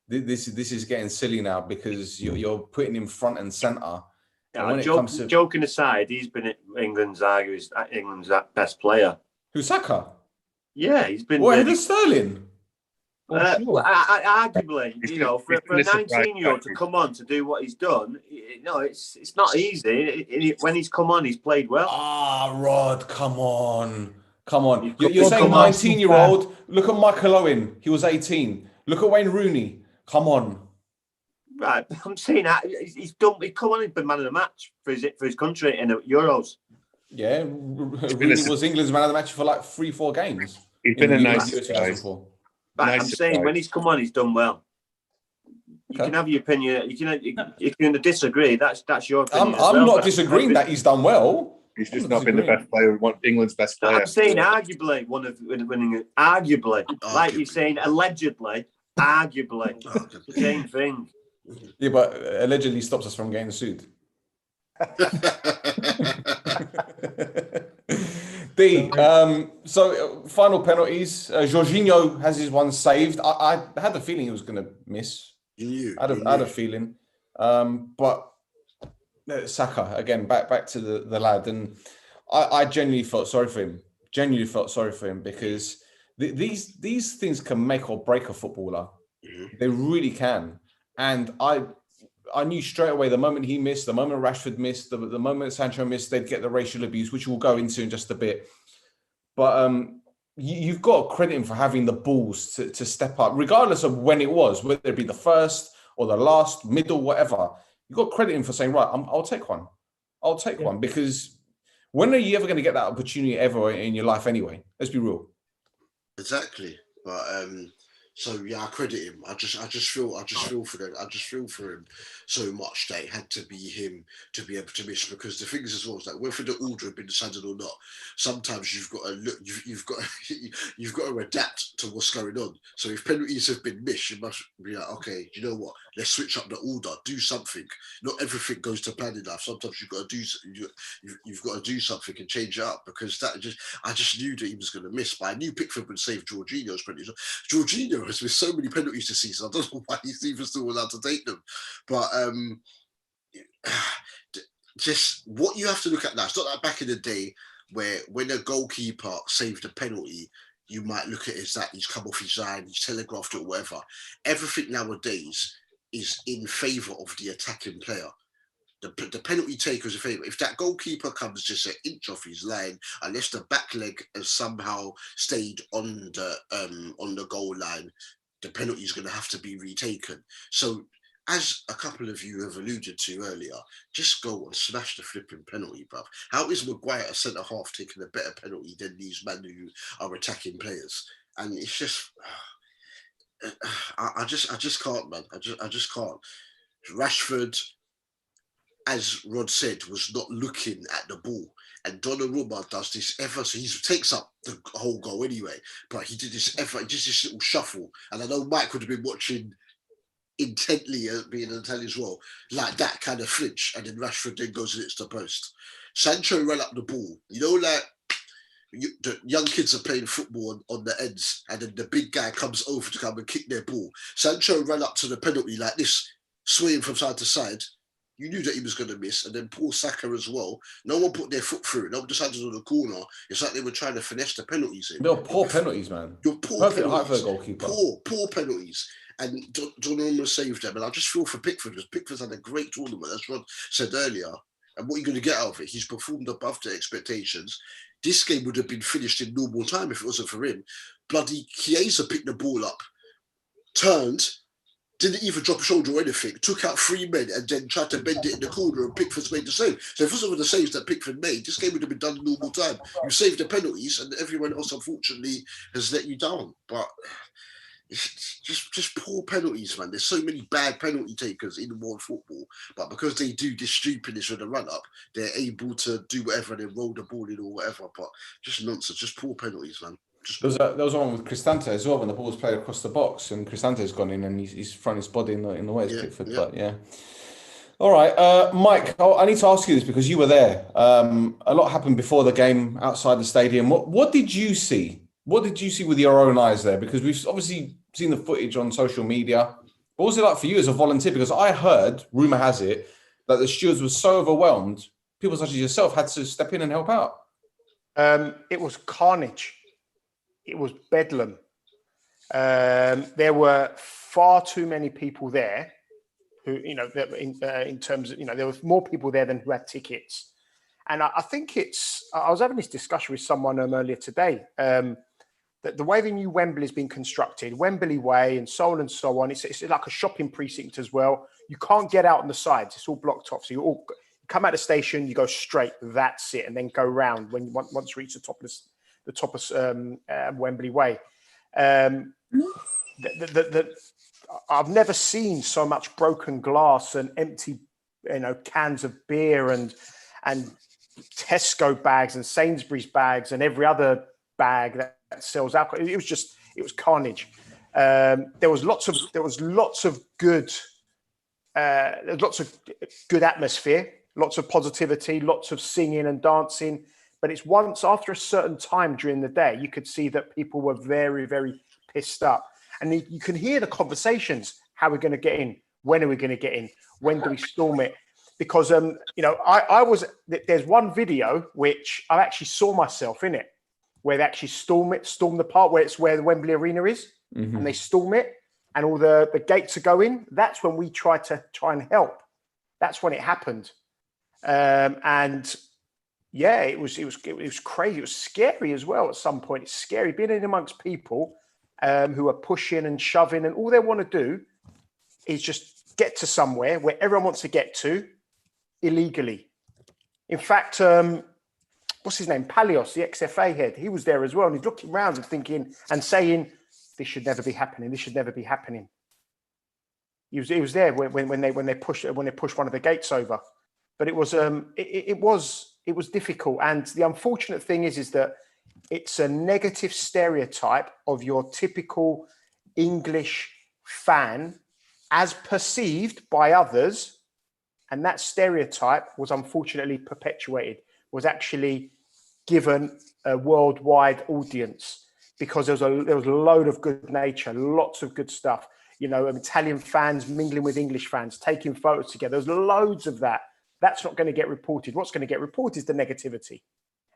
Speaker 3: this is getting silly now, because you're putting him front and centre.
Speaker 6: Yeah, joking aside, he's been England's best player.
Speaker 3: Who's Saka?
Speaker 6: Yeah, he's been.
Speaker 3: What, really, Sterling?
Speaker 6: Arguably, for a 19-year-old to come on to do what he's done, it's not easy. When he's come on, he's played well.
Speaker 3: Rod, come on. You're saying 19-year-old? Look at Michael Owen. He was 18. Look at Wayne Rooney. Come on.
Speaker 6: Right, I'm saying that he's done. He come on, he's been man of the match for his country in the Euros.
Speaker 3: Yeah, Rooney was England's man of the match for like 3-4 games.
Speaker 4: He's been a nice guy.
Speaker 6: I'm saying when he's come on, he's done well. You can have your opinion. You can disagree. That's your opinion.
Speaker 3: I'm not disagreeing that he's done well.
Speaker 4: He's just not been the best player. England's best player.
Speaker 6: I'm saying arguably one of winning. Arguably, like you're saying, allegedly, arguably, the same thing.
Speaker 3: Yeah, but allegedly stops us from getting sued. So final penalties. Jorginho has his one saved. I had the feeling he was going to miss. I had a feeling. But Saka, again, back to the lad. And I genuinely felt sorry for him. Because these things can make or break a footballer. Mm-hmm. They really can. And I knew straight away the moment he missed, the moment Rashford missed, the moment Sancho missed, they'd get the racial abuse, which we'll go into in just a bit. But you've got to credit him for having the balls to step up, regardless of when it was, whether it be the first or the last, middle, whatever. You've got to credit him for saying, right, I'll take one. I'll take one, because when are you ever going to get that opportunity ever in your life anyway? Let's be real.
Speaker 1: Exactly. But So yeah, I credit him. I just feel for them. I just feel for him so much that it had to be him to be able to miss. Because the thing is as well is that whether the order had been decided or not, sometimes you've got to look. You've got you've got to adapt to what's going on. So if penalties have been missed, you must be like, okay, you know what? Let's switch up the order. Do something. Not everything goes to plan enough. Sometimes you've got to do. You've got to do something and change it up because I just knew that he was going to miss. But I knew Pickford would save Jorginho's penalties. Jorginho has missed so many penalties this season. I don't know why he's even still allowed to take them. But just what you have to look at now. It's not like back in the day where when a goalkeeper saved a penalty, you might look at it as that he's come off his line, he's telegraphed it or whatever. Everything nowadays is in favour of the attacking player. The penalty taker is a favour. If that goalkeeper comes just an inch off his line, unless the back leg has somehow stayed on the goal line, the penalty is going to have to be retaken. So, as a couple of you have alluded to earlier, just go and smash the flipping penalty, bruv. How is Maguire a centre half taking a better penalty than these men who are attacking players? And it's just, I just can't, man. I just can't. Rashford, as Rod said, was not looking at the ball. And Donnarumma does this ever, so he takes up the whole goal anyway, but he did this ever, just this little shuffle. And I know Mike would have been watching intently, being on telly as well, like that kind of flinch. And then Rashford then goes and hits the post. Sancho ran up the ball. You know, like, the young kids are playing football on the ends, and then the big guy comes over to come and kick their ball. Sancho ran up to the penalty like this, swaying from side to side. You knew that he was going to miss, and then Paul Saka as well. No one put their foot through. No one decided on the corner. It's like they were trying to finesse the penalties in.
Speaker 3: They're poor penalties, man.
Speaker 1: You're poor
Speaker 3: Perfect
Speaker 1: penalties.
Speaker 3: height for a goalkeeper.
Speaker 1: Poor penalties. And Donnarumma saved them. And I just feel for Pickford, because Pickford's had a great tournament, as Rod said earlier. And what are you going to get out of it? He's performed above the expectations. This game would have been finished in normal time if it wasn't for him. Bloody Chiesa picked the ball up, turned, didn't even drop a shoulder or anything, took out 3 men and then tried to bend it in the corner, and Pickford's made the save. So if it wasn't for the saves that Pickford made, this game would have been done in normal time. You saved the penalties and everyone else, unfortunately, has let you down. But it's just poor penalties, man. There's so many bad penalty takers in world football, but because they do this stupidness with the run-up, they're able to do whatever and then roll the ball in or whatever. But just nonsense, just poor penalties, man.
Speaker 3: There was one with Cristante as well when the ball was played across the box and Cristante's gone in and he's thrown his body in the way of Pickford. But yeah. All right, Mike, I need to ask you this because you were there. A lot happened before the game outside the stadium. What did you see? What did you see with your own eyes there? Because we've obviously seen the footage on social media. What was it like for you as a volunteer? Because I heard, rumour has it, that the stewards were so overwhelmed, people such as yourself had to step in and help out.
Speaker 2: It was carnage. It was bedlam. There were far too many people there who, in terms of, there was more people there than who had tickets. And I think I was having this discussion with someone earlier today, that the way the new Wembley has been constructed, Wembley Way and so on, it's like a shopping precinct as well. You can't get out on the sides. It's all blocked off. So you come out of the station, you go straight, that's it, and then go round once you reach the top of Wembley Way. I've never seen so much broken glass and empty, cans of beer and Tesco bags and Sainsbury's bags and every other bag that sells alcohol. It was carnage. There was lots of good atmosphere, lots of positivity, lots of singing and dancing. But it's once after a certain time during the day, you could see that people were very, very pissed up. And you can hear the conversations. How are we going to get in? When are we going to get in? When do we storm it? Because, there's one video which I actually saw myself in it, where they actually storm the part where the Wembley Arena is, and they storm it, and all the gates are going. That's when we try and help. That's when it happened. Yeah, it was crazy. It was scary as well at some point. It's scary being in amongst people who are pushing and shoving, and all they want to do is just get to somewhere where everyone wants to get to illegally. In fact, what's his name? Palios, the ex-FA head, he was there as well, and he's looking around and thinking and saying, this should never be happening. This should never be happening. He was there when they pushed one of the gates over, but it was difficult. And the unfortunate thing is that it's a negative stereotype of your typical English fan as perceived by others. And that stereotype was unfortunately perpetuated, was actually given a worldwide audience, because there was a load of good nature, lots of good stuff. You know, Italian fans mingling with English fans, taking photos together. There's loads of that. That's not going to get reported. What's going to get reported is the negativity.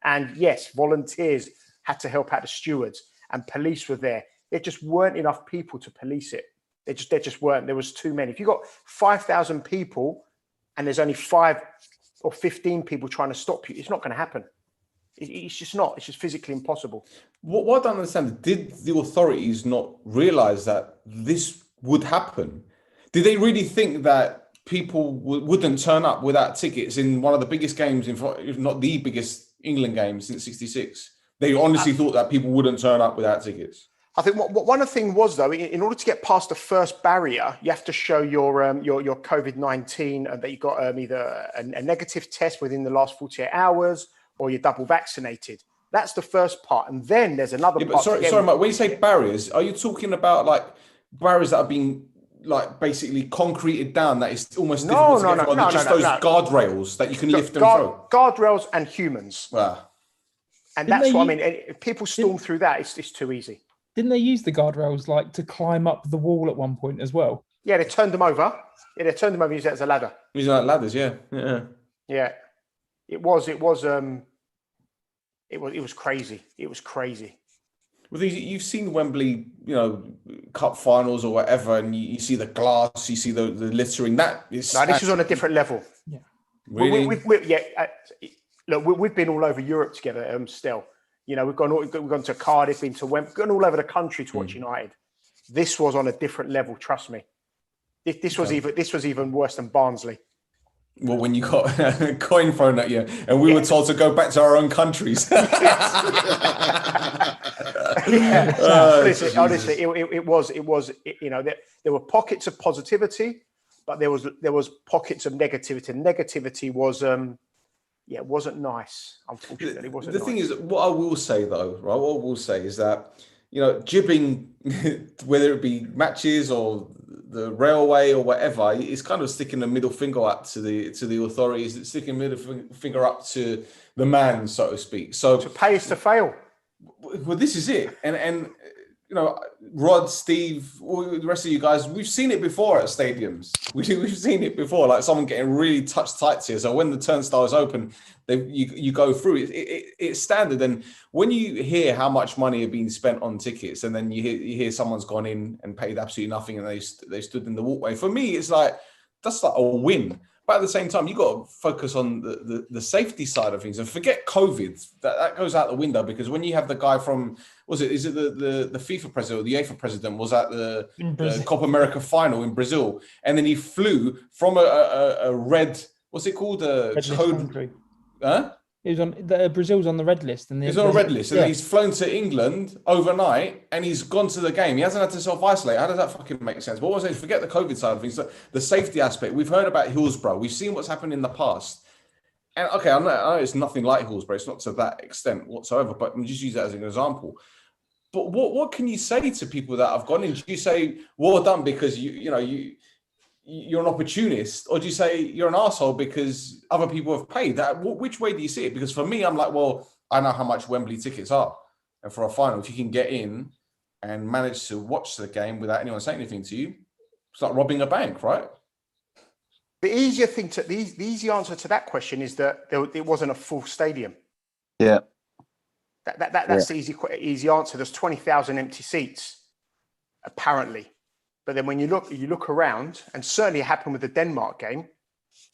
Speaker 2: And yes, volunteers had to help out the stewards, and police were there. There just weren't enough people to police it. There just weren't. There was too many. If you got 5,000 people and there's only 5 or 15 people trying to stop you, it's not going to happen. It's just not. It's just physically impossible.
Speaker 3: What I don't understand, did the authorities not realise that this would happen? Did they really think that people wouldn't turn up without tickets in one of the biggest games, if not the biggest England game since '66? They honestly thought that people wouldn't turn up without tickets.
Speaker 2: I think what one of the things was, though, in order to get past the first barrier, you have to show your COVID-19 that you got either a negative test within the last 48 hours or you're double vaccinated. That's the first part, and then there's another part.
Speaker 3: Sorry, Mike. When you say barriers, are you talking about like barriers that are being like basically concreted down? That is almost difficult to get through, just those guardrails that you can lift them through.
Speaker 2: Guardrails and humans.
Speaker 3: Wow.
Speaker 2: And that's what I mean. If people storm through that, it's too easy.
Speaker 5: Didn't they use the guardrails like to climb up the wall at one point as well?
Speaker 2: Yeah, they turned them over. Yeah, they turned them over and used it as a ladder.
Speaker 3: Using like ladders, yeah. It was crazy. It was crazy. Well, you've seen Wembley, cup finals or whatever, and you see the glass, you see the littering. This
Speaker 2: is on a different level.
Speaker 5: Yeah,
Speaker 3: really.
Speaker 2: Look, we've been all over Europe together. Stel, we've gone to Cardiff, been to Wembley, gone all over the country to watch United. This was on a different level. Trust me. This was even worse than Barnsley.
Speaker 3: Well, when you got a coin thrown at you, and we were told to go back to our own countries.
Speaker 2: Honestly, it was. There were pockets of positivity, but there was pockets of negativity. Negativity was, it wasn't nice. Unfortunately, it wasn't.
Speaker 3: The thing is, what I will say though, right? What I will say is that jibbing, whether it be matches or the railway or whatever, it's kind of sticking the middle finger up to the authorities. It's sticking the middle finger up to the man, so to speak. So
Speaker 2: to pay is to fail.
Speaker 3: Well, this is it, and Rod, Steve, all the rest of you guys, we've seen it before at stadiums. We've seen it before, like someone getting really touched tight here. So when the turnstile is open, you go through. It's standard. And when you hear how much money are being spent on tickets, and then you hear someone's gone in and paid absolutely nothing, and they stood in the walkway. For me, it's like that's like a win. But at the same time, you've got to focus on the safety side of things and forget COVID. That goes out the window, because when you have the guy from, is it the FIFA president or the UEFA president was at the Copa America final in Brazil, and then he flew from a red, what's it called?
Speaker 5: Country.
Speaker 3: Huh?
Speaker 5: He was on Brazil's on the red list, and
Speaker 3: he's on a red list, and he's flown to England overnight, and he's gone to the game. He hasn't had to self-isolate. How does that fucking make sense? But what was I saying? Forget the COVID side of things. The safety aspect. We've heard about Hillsborough. We've seen what's happened in the past. And okay, I know it's nothing like Hillsborough. It's not to that extent whatsoever. But I'm just use that as an example. But what can you say to people that have gone in? Do you say well done because you're an opportunist, or do you say you're an arsehole because other people have paid? Which way do you see it? Because for me, I'm like, well, I know how much Wembley tickets are. And for a final, if you can get in and manage to watch the game without anyone saying anything to you, it's like robbing a bank, right?
Speaker 2: The easy answer to that question is that it wasn't a full stadium.
Speaker 7: Yeah.
Speaker 2: That's the easy answer. There's 20,000 empty seats, apparently. But then when you look around, and certainly it happened with the Denmark game,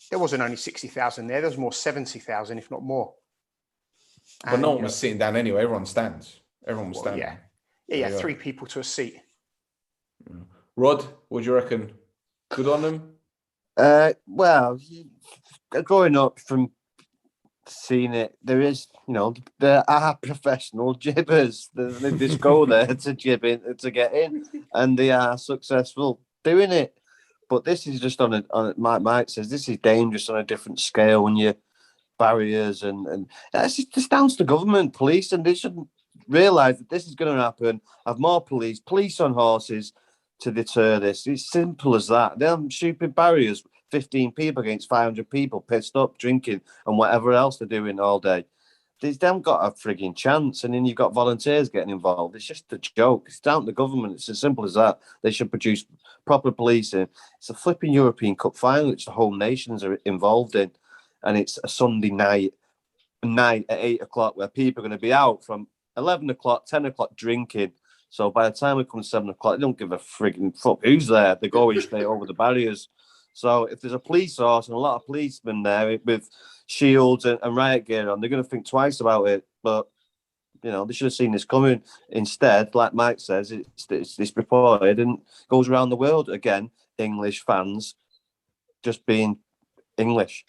Speaker 2: there wasn't only 60,000 there. There was more 70,000, if not more.
Speaker 3: But no one was sitting down anyway. Everyone stands. Everyone was standing.
Speaker 2: Yeah, 3 people to a seat.
Speaker 3: Rod, what do you reckon? Good on them?
Speaker 7: Well, growing up from seen it. There is, there are professional jibbers. They just go there to jib in, to get in, and they are successful doing it. But this is just on Mike says, this is dangerous on a different scale when you barriers and it's just down to the government, police, and they should realise that this is going to happen. Have more police on horses to deter this. It's simple as that. Them stupid barriers, 15 people against 500 people, pissed up, drinking, and whatever else they're doing all day. They haven't got a frigging chance, and then you've got volunteers getting involved. It's just a joke. It's down to the government. It's as simple as that. They should produce proper policing. It's a flipping European Cup final, which the whole nations are involved in, and it's a Sunday night at 8 o'clock where people are going to be out from 11 o'clock, 10 o'clock drinking. So by the time it comes 7 o'clock, they don't give a frigging fuck who's there. They go and straight over the barriers. So if there's a police horse and a lot of policemen there with shields and riot gear on, they're going to think twice about it. But, they should have seen this coming. Instead, like Mike says, it's reported and goes around the world. Again, English fans just being English.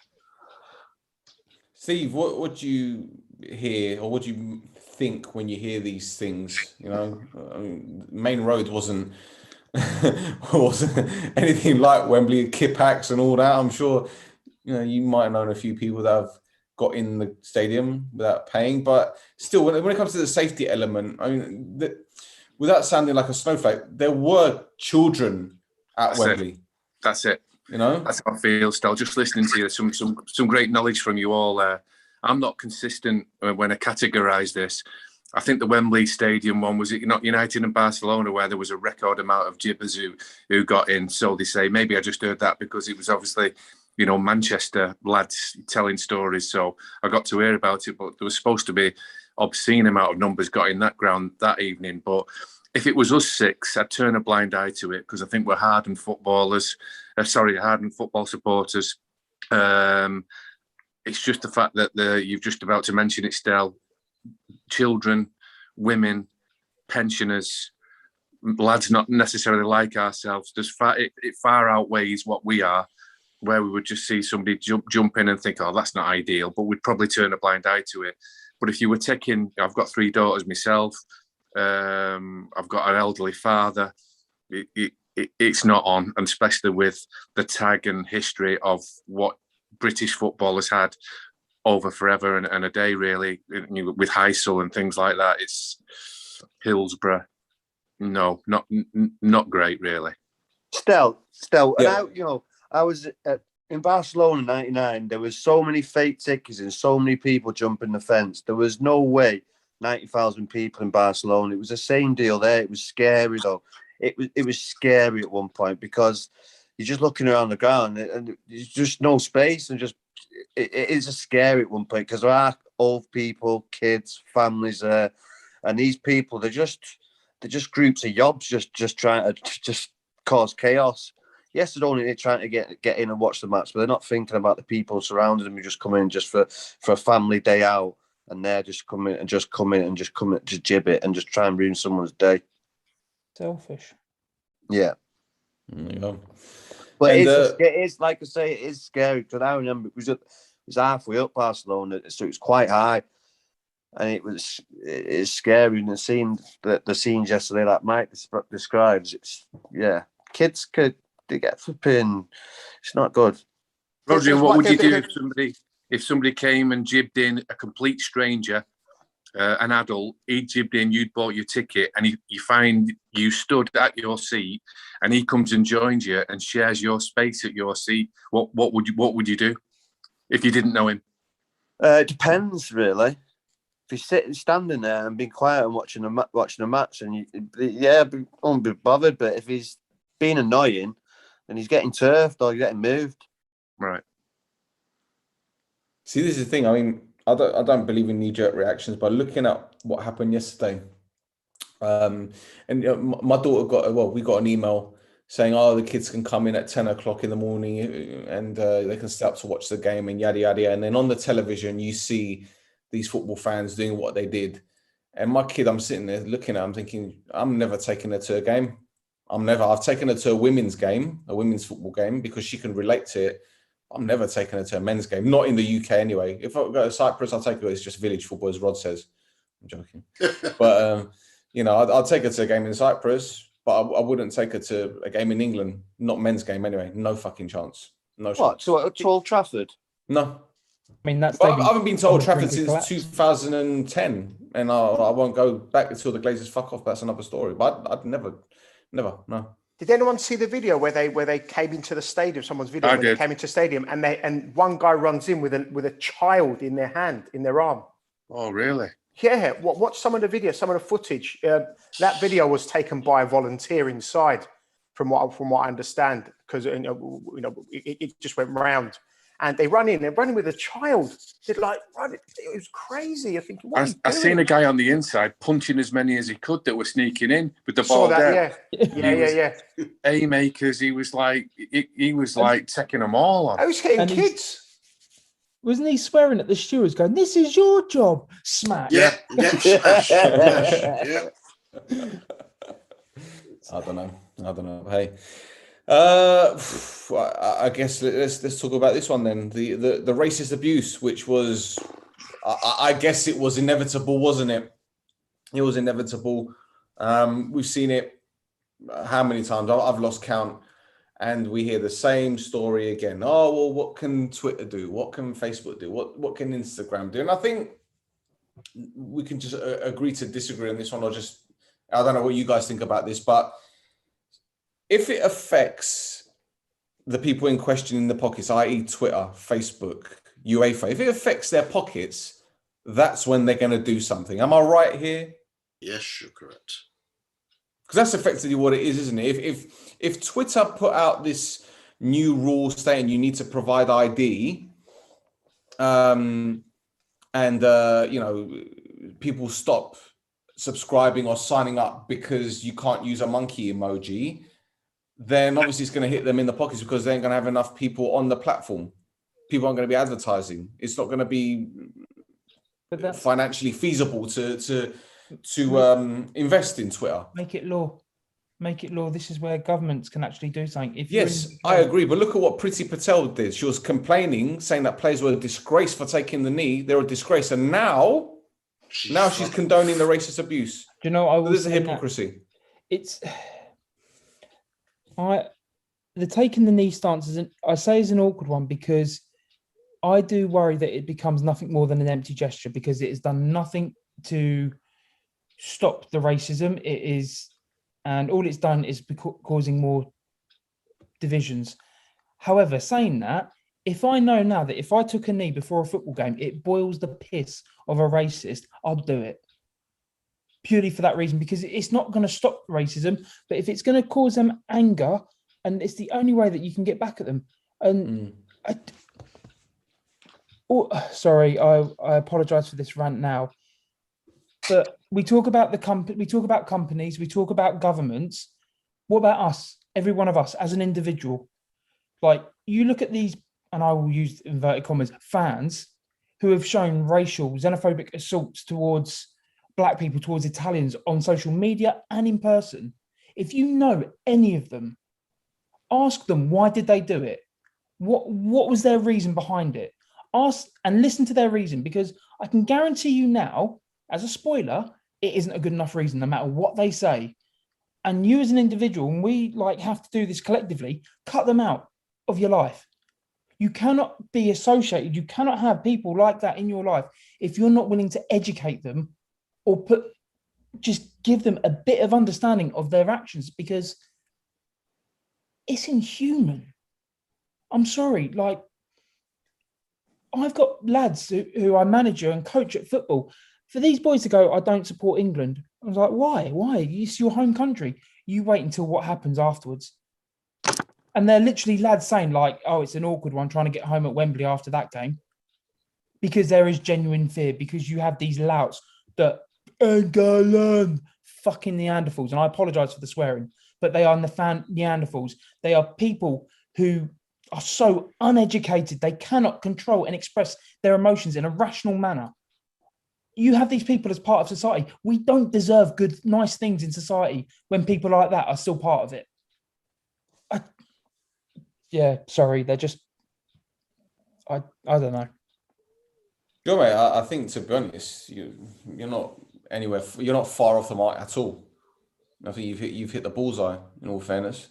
Speaker 3: Steve, what do you hear, or what do you think when you hear these things? Main Road wasn't anything like Wembley, Kippax and all that. I'm sure you might have known a few people that have got in the stadium without paying, but still, when it comes to the safety element, without sounding like a snowflake, there were children at Wembley.
Speaker 4: That's it. That's how I feel, Stel. Just listening to you, some great knowledge from you all there. I'm not consistent when I categorise this. I think the Wembley Stadium one, was it not United and Barcelona, where there was a record amount of jibbers who got in, so they say. Maybe I just heard that because it was obviously, Manchester lads telling stories, so I got to hear about it, but there was supposed to be obscene amount of numbers got in that ground that evening. But if it was us six, I'd turn a blind eye to it, because I think we're hardened football supporters. It's just the fact that you've just about to mention it, Stel. Children, women, pensioners, lads not necessarily like ourselves. It far outweighs what we are, where we would just see somebody jump in and think, oh, that's not ideal, but we'd probably turn a blind eye to it. But if you were taking, I've got 3 daughters myself, I've got an elderly father, it's not on, and especially with the tag and history of what British football has had over forever and a day, really, with Heysel and things like that. It's Hillsborough. No, not great, really.
Speaker 7: Stel,
Speaker 3: Yeah.
Speaker 7: and I was in Barcelona in '99. There was so many fake tickets and so many people jumping the fence. There was no way 90,000 people in Barcelona. It was the same deal there. It was scary though. It was scary at one point, because you're just looking around the ground and there's just no space, and just it is a scary at one point, because there are old people, kids, families there, and these people they're just groups of yobs just trying to just cause chaos. Yes, they're only trying to get in and watch the match, but they're not thinking about the people surrounding them who just come in just for a family day out, and they're just coming to jib it and just try and ruin someone's day.
Speaker 5: Selfish.
Speaker 7: Yeah.
Speaker 3: Yeah.
Speaker 7: But
Speaker 3: And,
Speaker 7: it is like I say, it is scary, because I remember it was halfway up Barcelona, so it was quite high, and it's scary. And the scenes yesterday, like Mike describes, kids they get flipping. It's not good.
Speaker 4: Rhodri, what would you do if somebody came and jibbed in a complete stranger, an adult? He jibbed in, you'd bought your ticket, and you find you stood at your seat, and he comes and joins you and shares your space at your seat. What would you do if you didn't know him?
Speaker 7: It depends, really. If you're standing there and being quiet and watching a match, and won't be bothered. But if he's being annoying, then he's getting turfed or getting moved.
Speaker 4: Right.
Speaker 3: See, this is the thing. I mean, I don't believe in knee-jerk reactions, but looking at what happened yesterday, and my daughter we got an email saying, oh, the kids can come in at 10 o'clock in the morning and they can stay up to watch the game and yada, yada, yada. And then on the television, you see these football fans doing what they did. And my kid, I'm sitting there looking at, I'm thinking, I'm never taking her to a game. I've taken her to a women's game, a women's football game, because she can relate to it. I'm never taking her to a men's game, not in the UK anyway. If I go to Cyprus, I'll take her. It's just village football, as Rod says. I'm joking. But, I'd take her to a game in Cyprus, but I wouldn't take her to a game in England, not men's game anyway. No fucking chance. No chance.
Speaker 7: What, to Old Trafford?
Speaker 3: No.
Speaker 5: I mean, that's.
Speaker 3: But I haven't been to Old Trafford
Speaker 5: brink of
Speaker 3: since
Speaker 5: collapse.
Speaker 3: 2010, and I won't go back until the Glazers fuck off. That's another story. But I'd never, no.
Speaker 2: Did anyone see the video where they came into the stadium? Someone's video
Speaker 4: I
Speaker 2: where
Speaker 4: did.
Speaker 2: they came into the stadium and one guy runs in with a child in their arm.
Speaker 4: Oh, really?
Speaker 2: Yeah, watch some of the video, some of the footage. That video was taken by a volunteer inside, from what I understand, because it just went round. And they're running with a child. They're like, running. It was crazy. I think.
Speaker 4: I seen a guy on the inside punching as many as he could that were sneaking in with the
Speaker 2: Saw
Speaker 4: ball
Speaker 2: that,
Speaker 4: down.
Speaker 2: yeah.
Speaker 4: Haymakers. He was like taking them all on.
Speaker 2: I was hitting
Speaker 5: And
Speaker 2: kids.
Speaker 5: Wasn't he swearing at the stewards, going, "This is your job, smack"?
Speaker 1: Yeah, smash. Yeah.
Speaker 3: I don't know. Hey, I guess let's talk about this one then. The racist abuse, which was, I guess it was inevitable, wasn't it? It was inevitable. We've seen it how many times? I've lost count. And we hear the same story again. Oh, well, what can Twitter do? What can Facebook do? What can Instagram do? And I think we can just agree to disagree on this one, or just, I don't know what you guys think about this, but if it affects the people in question in the pockets, i.e. Twitter, Facebook, UEFA, if it affects their pockets, that's when they're going to do something. Am I right here?
Speaker 1: Yes, you're correct.
Speaker 3: Because that's effectively what it is, isn't it? If Twitter put out this new rule saying you need to provide ID, people stop subscribing or signing up because you can't use a monkey emoji, then obviously it's going to hit them in the pockets, because they ain't going to have enough people on the platform. People aren't going to be advertising. It's not going to be financially feasible to invest in Twitter.
Speaker 5: Make it law. This is where governments can actually do something.
Speaker 3: Yes, I agree. But look at what Priti Patel did. She was complaining, saying that players were a disgrace for taking the knee. They're a disgrace. And now she's condoning the racist abuse.
Speaker 5: Do you know,
Speaker 3: There's a hypocrisy.
Speaker 5: The taking the knee stance is an awkward one, because I do worry that it becomes nothing more than an empty gesture, because it has done nothing to stop the racism. And all it's done is causing more divisions. However, saying that, if I know now that if I took a knee before a football game, it boils the piss of a racist, I'll do it. Purely for that reason, because it's not going to stop racism, but if it's going to cause them anger, and it's the only way that you can get back at them. And I apologize for this rant now. But we talk about we talk about companies, we talk about governments. What about us? Every one of us as an individual. Like, you look at these, and I will use inverted commas, fans who have shown racial, xenophobic assaults towards Black people, towards Italians on social media and in person. If you know any of them, ask them, why did they do it? What was their reason behind it? Ask and listen to their reason, because I can guarantee you now, as a spoiler, it isn't a good enough reason, no matter what they say. And you as an individual, and we have to do this collectively, cut them out of your life. You cannot be associated. You cannot have people like that in your life if you're not willing to educate them or just give them a bit of understanding of their actions, because it's inhuman. I'm sorry. I've got lads who I manage and coach at football. For these boys to go, I don't support England. I was like, why? It's your home country. You wait until what happens afterwards. And they're literally lads saying it's an awkward one trying to get home at Wembley after that game. Because there is genuine fear, because you have these louts that ain't gonna learn, fucking Neanderthals. And I apologize for the swearing, but they are Neanderthals. They are people who are so uneducated, they cannot control and express their emotions in a rational manner. You have these people as part of society. We don't deserve good, nice things in society when people like that are still part of it. Sorry, they're just I don't know.
Speaker 3: Yo, mate, I think, to be honest, you're not anywhere. You're not far off the mark at all. I think you've hit the bullseye. In all fairness,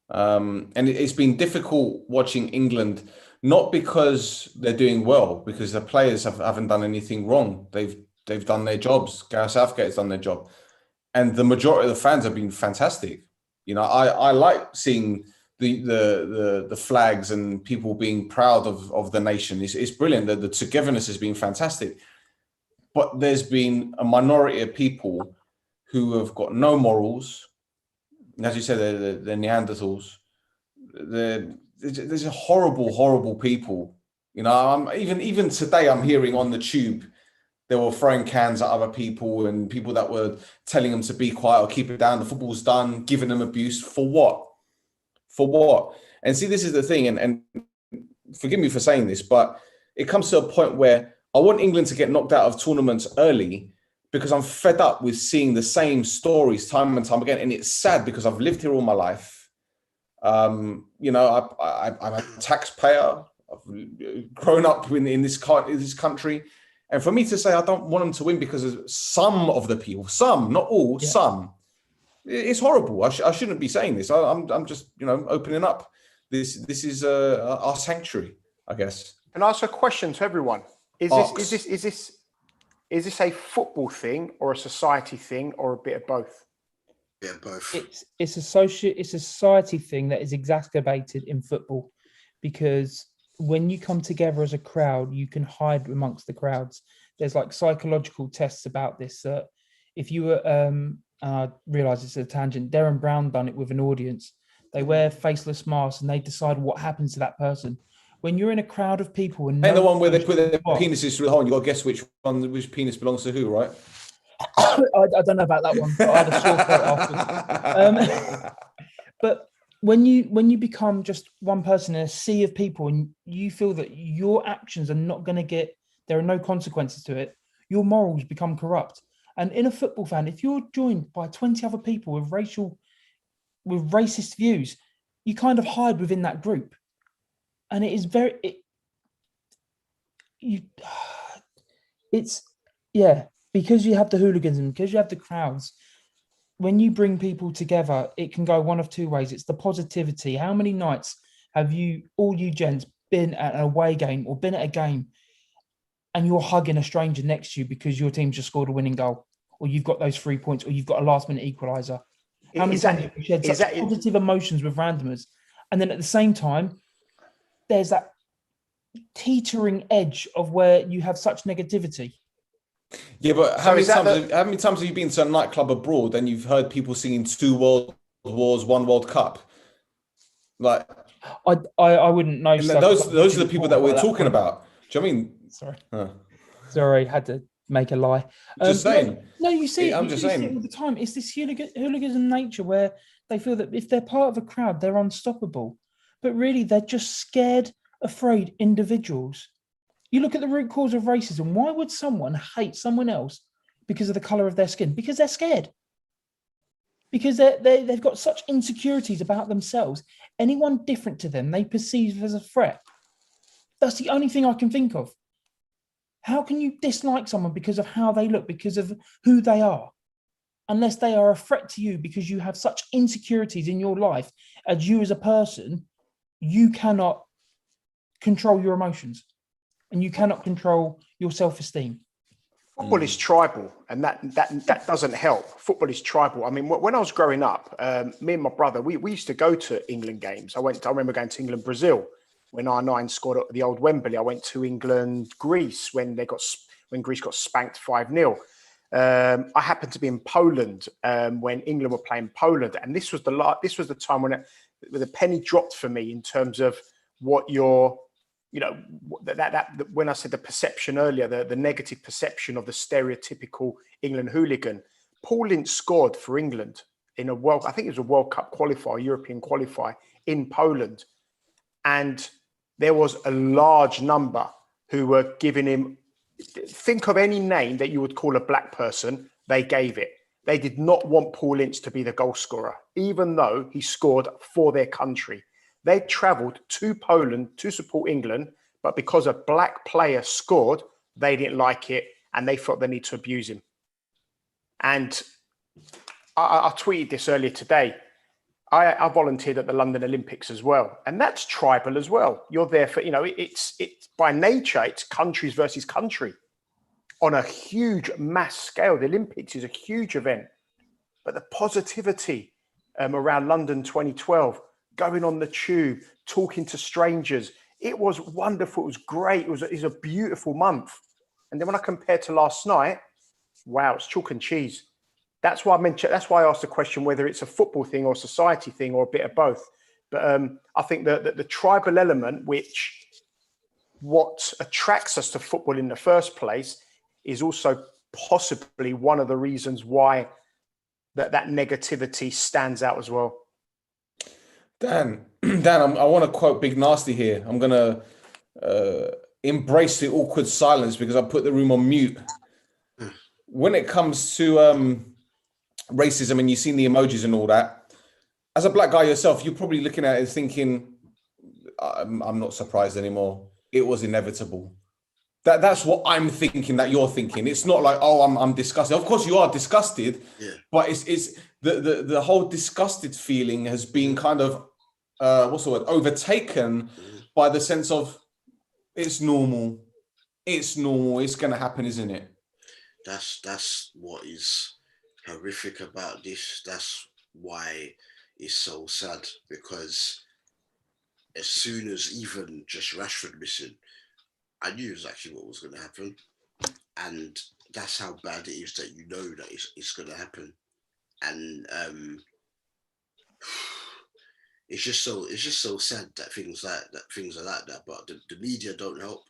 Speaker 3: and it's been difficult watching England, not because they're doing well, because the players haven't done anything wrong. They've done their jobs. Gareth Southgate has done their job, and the majority of the fans have been fantastic. You know, I like seeing the flags and people being proud of the nation. It's brilliant. The togetherness has been fantastic. But there's been a minority of people who have got no morals. As you said, they're Neanderthals. There's a horrible people. You know, even today I'm hearing on the tube, they were throwing cans at other people and people that were telling them to be quiet or keep it down. The football's done, giving them abuse. For what? For what? And see, this is the thing, and forgive me for saying this, but it comes to a point where I want England to get knocked out of tournaments early because I'm fed up with seeing the same stories time and time again. And it's sad because I've lived here all my life. You know, I'm a taxpayer. I've grown up in this country. And for me to say I don't want them to win because of some of the people, some, not all, some, it's horrible. I shouldn't be saying this. I'm just, you know, opening up. This is our sanctuary, I guess.
Speaker 2: And ask a question to everyone: Is this a football thing or a society thing or a bit of both?
Speaker 1: Yeah, both.
Speaker 5: It's a society thing that is exacerbated in football, because when you come together as a crowd, you can hide amongst the crowds. There's like psychological tests about this. If you were, I realise it's a tangent. Darren Brown done it with an audience. They wear faceless masks and they decide what happens to that person. When you're in a crowd of people and
Speaker 3: the one where they put their penises through the hole and you got to guess which penis belongs to who, right?
Speaker 5: I don't know about that one, but I had a sore throat afterwards. But when you become just one person in a sea of people and you feel that your actions are not going to there are no consequences to it, your morals become corrupt. And in a football fan, if you're joined by 20 other people with racist views, you kind of hide within that group. And it is because you have the hooligans and because you have the crowds, when you bring people together, it can go one of two ways. It's the positivity. How many nights have all you gents, been at an away game or been at a game and you're hugging a stranger next to you because your team just scored a winning goal, or you've got those 3 points, or you've got a last-minute equaliser? How many times have you shared such positive emotions with randomers? And then at the same time, there's that teetering edge of where you have such negativity.
Speaker 3: Yeah, but how many times have you been to a nightclub abroad and you've heard people singing 2 World Wars, 1 World Cup? Like,
Speaker 5: I wouldn't know.
Speaker 3: Those are the people that we're talking about. Do you know what I mean?
Speaker 5: Sorry, had to make a lie.
Speaker 3: Just saying.
Speaker 5: No, you see it.
Speaker 3: I'm just saying.
Speaker 5: See it all the time. It's this hooliganism nature where they feel that if they're part of a crowd, they're unstoppable. But really, they're just scared, afraid individuals. You look at the root cause of racism. Why would someone hate someone else because of the colour of their skin? Because they're scared. Because they've got such insecurities about themselves. Anyone different to them, they perceive as a threat. That's the only thing I can think of. How can you dislike someone because of how they look, because of who they are? Unless they are a threat to you because you have such insecurities in your life as you as a person, you cannot control your emotions and you cannot control your self-esteem.
Speaker 2: Football is tribal, and that doesn't help. Football is tribal. I mean, when I was growing up, me and my brother, we used to go to England games. I remember going to England, Brazil, when R9 scored at the old Wembley. I went to England, Greece, when Greece got spanked 5-0. I happened to be in Poland when England were playing Poland, and this was the time when the penny dropped for me in terms of what when I said the perception earlier, the negative perception of the stereotypical England hooligan. Paul Ince scored for England in I think it was a World Cup qualifier, European qualifier in Poland, and there was a large number who were giving him, think of any name that you would call a black person, they gave it. They did not want Paul Ince to be the goal scorer, even though he scored for their country. They travelled to Poland to support England but because a black player scored, they didn't like it and they felt they need to abuse him. And I tweeted this earlier today. I volunteered at the London Olympics as well, and that's tribal as well. You're there for, it's by nature, it's countries versus country on a huge mass scale. The Olympics is a huge event, but the positivity around London 2012, going on the tube, talking to strangers, it was wonderful. It was great. It was a beautiful month. And then when I compare to last night, wow, it's chalk and cheese. That's why I asked the question whether it's a football thing or a society thing or a bit of both. But I think that the tribal element, which what attracts us to football in the first place, is also possibly one of the reasons why that negativity stands out as well.
Speaker 3: Dan, I want to quote Big Nasty here. I'm going to embrace the awkward silence because I put the room on mute. When it comes to racism, and you've seen the emojis and all that, as a black guy yourself, you're probably looking at it thinking, I'm not surprised anymore. It was inevitable. That's what I'm thinking that you're thinking. It's not like, oh, I'm disgusted. Of course you are disgusted, but it's the whole disgusted feeling has been kind of overtaken by the sense of it's normal. It's normal. It's going to happen, isn't it?
Speaker 1: That's what is horrific about this. That's why it's so sad, because as soon as even just Rashford missing, I knew exactly what was going to happen, and that's how bad it is that you know that it's going to happen, and it's just so sad that things are like that. But the media don't help.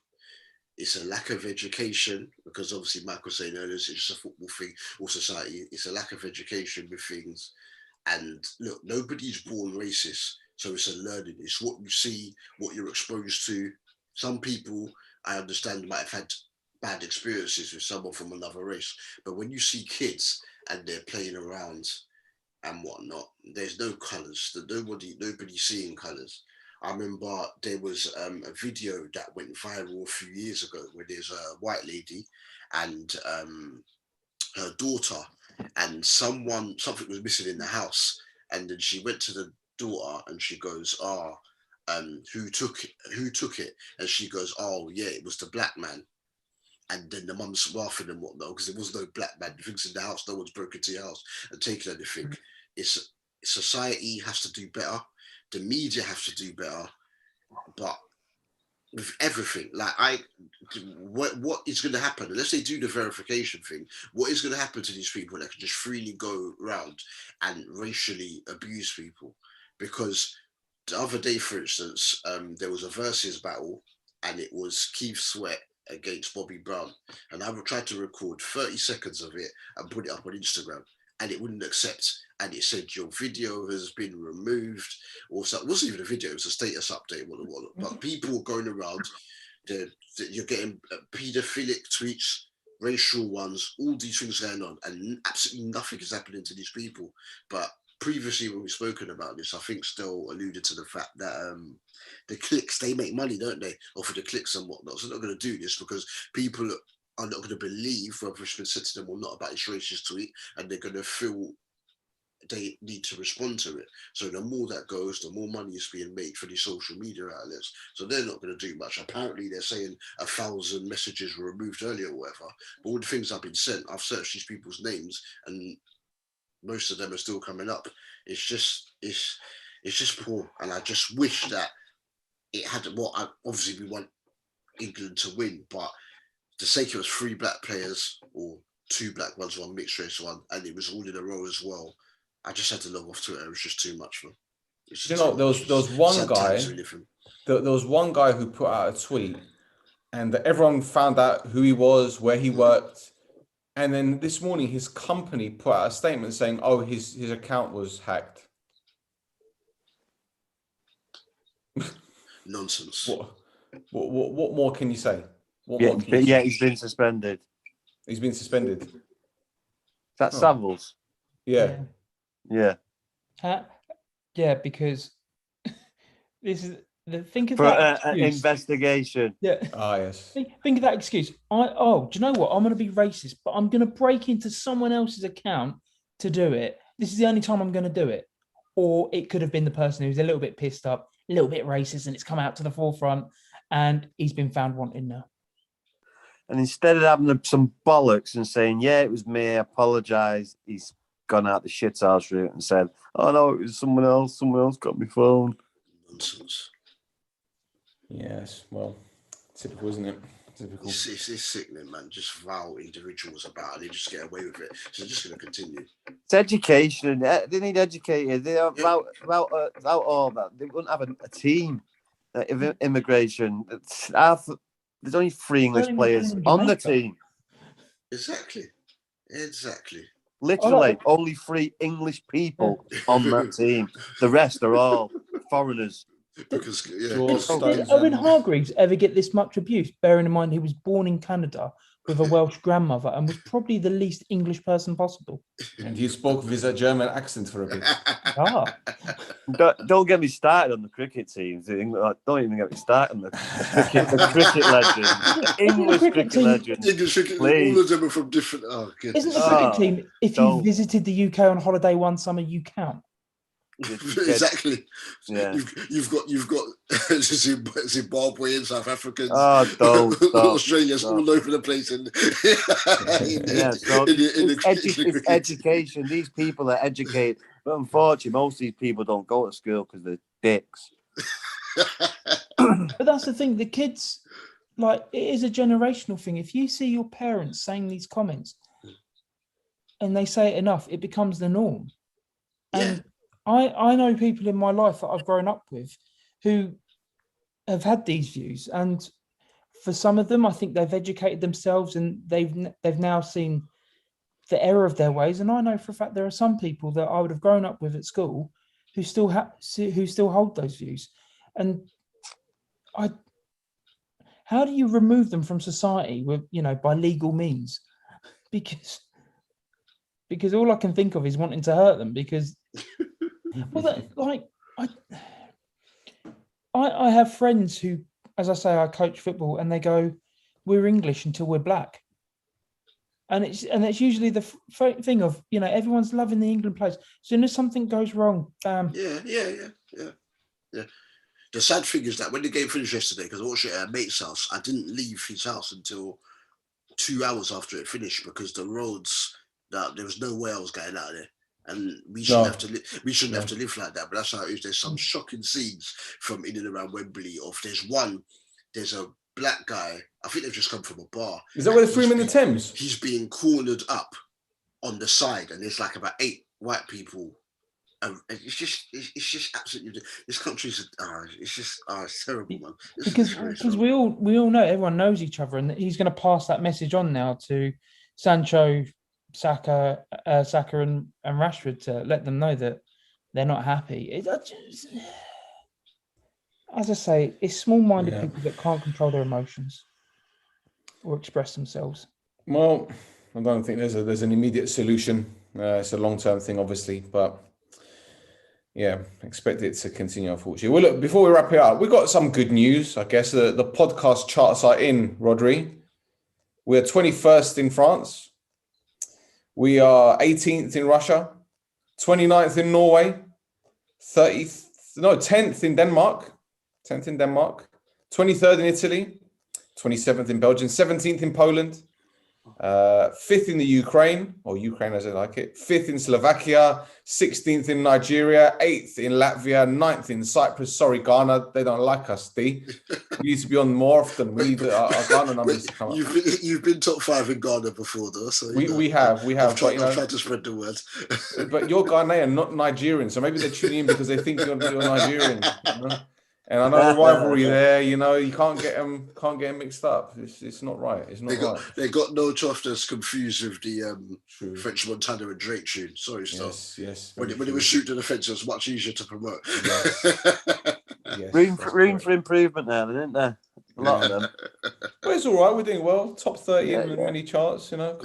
Speaker 1: It's a lack of education, because obviously Michael was saying earlier, it's just a football thing or society. It's a lack of education with things, and look, nobody's born racist, so it's a learning. It's what you see, what you're exposed to. Some people, I understand, might have had bad experiences with someone from another race, but when you see kids and they're playing around and whatnot, there's no colours. Nobody's seeing colours. I remember there was a video that went viral a few years ago where there's a white lady and her daughter, and something was missing in the house, and then she went to the daughter and she goes, who took it? And she goes, oh yeah, it was the black man. And then the mum's laughing and whatnot, because there was no black man. Things in the house, no one's broken into your house and taken anything. It's society has to do better. The media have to do better. But with everything, like what is going to happen unless they do the verification thing? What is going to happen to these people that can just freely go around and racially abuse people? Because the other day, for instance, there was a versus battle, and it was Keith Sweat against Bobby Brown, and I tried to record 30 seconds of it and put it up on Instagram, and it wouldn't accept, and it said your video has been removed, or so. It wasn't even a video, it was a status update. But people were going around, you're getting paedophilic tweets, racial ones, all these things going on, and absolutely nothing is happening to these people. But previously, when we've spoken about this, I think Stel alluded to the fact that the clicks, they make money, don't they, off of the clicks and whatnot. So they're not going to do this because people are not going to believe whether it's been said to them or not about this racist tweet, and they're going to feel they need to respond to it. So the more that goes, the more money is being made for these social media outlets. So they're not going to do much. Apparently, they're saying 1,000 messages were removed earlier or whatever. But all the things I've been sent, I've searched these people's names, and most of them are still coming up. It's just poor, and I just wish that it had obviously we want England to win, but the sake it was 3 black players or 2 black ones, 1 mixed race one, and it was all in a row as well. I just had to log off Twitter. It was just too much, man.
Speaker 3: There was one guy. There was one guy who put out a tweet, and everyone found out who he was, where he worked, and then this morning his company put out a statement saying, "Oh, his account was hacked."
Speaker 1: Nonsense.
Speaker 3: What more can you say?
Speaker 7: He's been suspended.
Speaker 3: He's been suspended.
Speaker 7: That's Savills.
Speaker 3: Yeah.
Speaker 7: Yeah.
Speaker 5: Yeah, because this Think of
Speaker 7: For
Speaker 5: that
Speaker 7: an
Speaker 5: excuse.
Speaker 7: investigation.
Speaker 5: Yeah.
Speaker 3: Ah, yes.
Speaker 5: Think of that excuse. Do you know what? I'm going to be racist, but I'm going to break into someone else's account to do it. This is the only time I'm going to do it. Or it could have been the person who's a little bit pissed up, a little bit racist, and it's come out to the forefront, and he's been found wanting now.
Speaker 7: And instead of having some bollocks and saying, yeah, it was me, I apologise, he's gone out the shithouse route and said, oh, no, it was someone else got my phone.
Speaker 1: Nonsense.
Speaker 3: Yes, well, typical, isn't it? Typical.
Speaker 1: It's sickening, man. Just vile individuals about it. They just get away with it. So they're just going to continue.
Speaker 7: It's education. They need educated. They are without all that. They wouldn't have a team. Immigration. There's only 3 English players on the team.
Speaker 1: Exactly.
Speaker 7: Literally, only 3 English people on that team. The rest are all foreigners.
Speaker 1: Because
Speaker 5: Did Owen Hargreaves ever get this much abuse, bearing in mind he was born in Canada with a Welsh grandmother and was probably the least English person possible?
Speaker 3: And he spoke with a German accent for a bit.
Speaker 7: Don't get me started on the cricket teams. Don't even get me started on the cricket legends. The English cricket legends.
Speaker 1: English cricket, all of them are from different. Oh, goodness.
Speaker 5: Isn't the cricket team, if you visited the UK on holiday one summer, you count?
Speaker 1: Exactly.
Speaker 7: Yeah.
Speaker 1: You've got Zimbabwean, South Africans, Australians all over the place.
Speaker 7: It's education. These people are educated, but unfortunately, most of these people don't go to school because they're dicks.
Speaker 5: But that's the thing. The kids, it is a generational thing. If you see your parents saying these comments, and they say it enough, it becomes the norm. And I know people in my life that I've grown up with who have had these views, and for some of them, I think they've educated themselves and they've now seen the error of their ways. And I know for a fact there are some people that I would have grown up with at school who still hold those views. And how do you remove them from society by legal means? Because all I can think of is wanting to hurt them. Because I have friends who, as I say, I coach football, and they go, "We're English until we're black," and it's usually the thing of everyone's loving the England players. As soon as something goes wrong,
Speaker 1: yeah. The sad thing is that when the game finished yesterday, because I watched it at a mate's house, I didn't leave his house until 2 hours after it finished because the roads, there was no way I was getting out of there. And we shouldn't have to live like that. But that's how it is. There's some shocking scenes from in and around Wembley. There's a black guy. I think they've just come from a bar.
Speaker 3: Is that where they threw him in the Thames?
Speaker 1: He's being cornered up on the side, and there's about 8 white people. It's just absolutely. This country's it's terrible, man.
Speaker 5: Because we all know, everyone knows each other, and he's going to pass that message on now to Sancho, Saka and Rashford to let them know that they're not happy. As I say, it's small-minded people that can't control their emotions or express themselves.
Speaker 3: Well, I don't think there's an immediate solution. It's a long-term thing, obviously, but expect it to continue, unfortunately. Well, look, before we wrap it up, we've got some good news. I guess the podcast charts are in, Rhodri. We're 21st in France. We are 18th in Russia, 29th in Norway, 10th in Denmark, 23rd in Italy, 27th in Belgium, 17th in Poland, 5th in the Ukraine, or Ukraine as I like it, 5th in Slovakia, 16th in Nigeria, 8th in Latvia, 9th in Cyprus. Sorry, Ghana, they don't like us, D. We need to be on more often. We need our Ghana numbers to come up.
Speaker 1: You've been top 5 in Ghana before, though. So
Speaker 3: we have.
Speaker 1: I've tried to spread the word.
Speaker 3: But you're Ghanaian, not Nigerian, so maybe they're tuning in because they think you're Nigerian. And I know the rivalry there. You can't get them mixed up. It's not right. It's not right.
Speaker 1: They got no Tofters confused with the French Montana and Drake tune. Sorry, Stel.
Speaker 3: Yes.
Speaker 1: When it was shoot to the fence, it was much easier to promote.
Speaker 3: Yes,
Speaker 7: room for improvement there, isn't there? A lot of them.
Speaker 3: Well, it's all right. We're doing well. Top 30 in many charts. Can't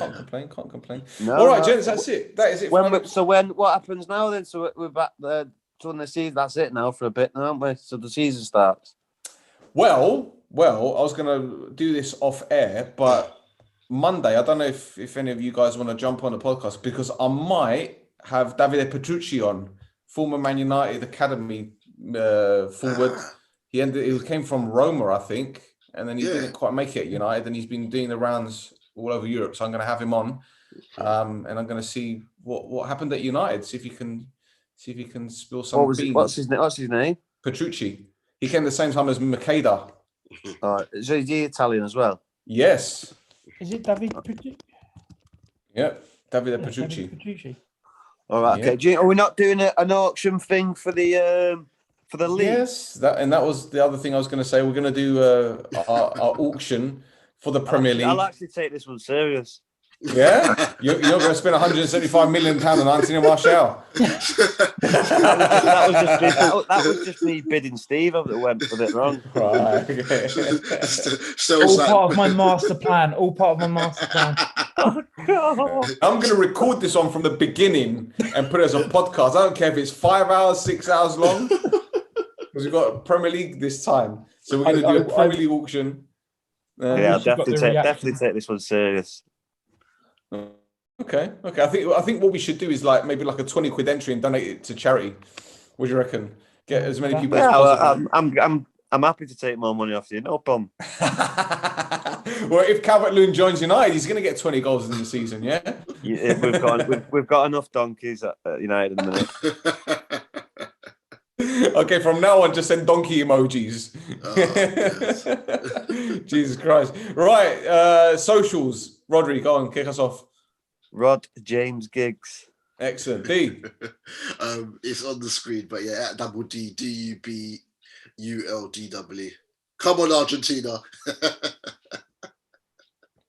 Speaker 3: complain.
Speaker 7: No,
Speaker 3: all right, gents. That's it. That is it.
Speaker 7: What happens now then? So we're back there. So when the season, that's it now for a bit, aren't we? So the season starts.
Speaker 3: Well, I was going to do this off air, but Monday, I don't know if any of you guys want to jump on the podcast, because I might have Davide Petrucci on, former Man United Academy forward. He came from Roma, I think, and then he didn't quite make it at United, and he's been doing the rounds all over Europe. So I'm going to have him on, and I'm going to see what happened at United. See if he can spill some beans.
Speaker 7: What's his name?
Speaker 3: Petrucci. He came the same time as Makeda.
Speaker 7: Is he Italian as well?
Speaker 3: Yes.
Speaker 5: Is it David Petrucci?
Speaker 3: Yeah, Davide Petrucci.
Speaker 5: Petrucci.
Speaker 7: All right. Okay. Are we not doing an auction thing for the league?
Speaker 3: Yes, that was the other thing I was going to say. We're going to do our auction for the Premier League.
Speaker 7: I'll actually take this one serious.
Speaker 3: Yeah, you're going to spend 175 million pounds on Anthony Martial.
Speaker 7: that was just me bidding Steve up that went with it wrong.
Speaker 3: Right. Okay.
Speaker 5: All part of my master plan. All part of my master plan.
Speaker 7: Oh, God.
Speaker 3: I'm going to record this on from the beginning and put it as a podcast. I don't care if it's 5 hours, 6 hours long, because we've got Premier League this time. So we're going to do a Premier League auction.
Speaker 7: Yeah, I'll definitely take this one serious.
Speaker 3: Okay. I think what we should do is maybe a 20 quid entry and donate it to charity. What do you reckon? Get as many people as possible.
Speaker 7: I'm happy to take more money off you. No problem.
Speaker 3: Well, if Calvert-Lewin joins United, he's going to get 20 goals in the season. Yeah.
Speaker 7: We've got enough donkeys at United in the minute.
Speaker 3: Okay, from now on, just send donkey emojis. Jesus Christ. Right, socials. Rhodri, go on, kick us off.
Speaker 7: Rod James Giggs.
Speaker 3: Excellent. D.
Speaker 1: It's on the screen, but yeah, at Double D, DUBULDWE. Come on, Argentina.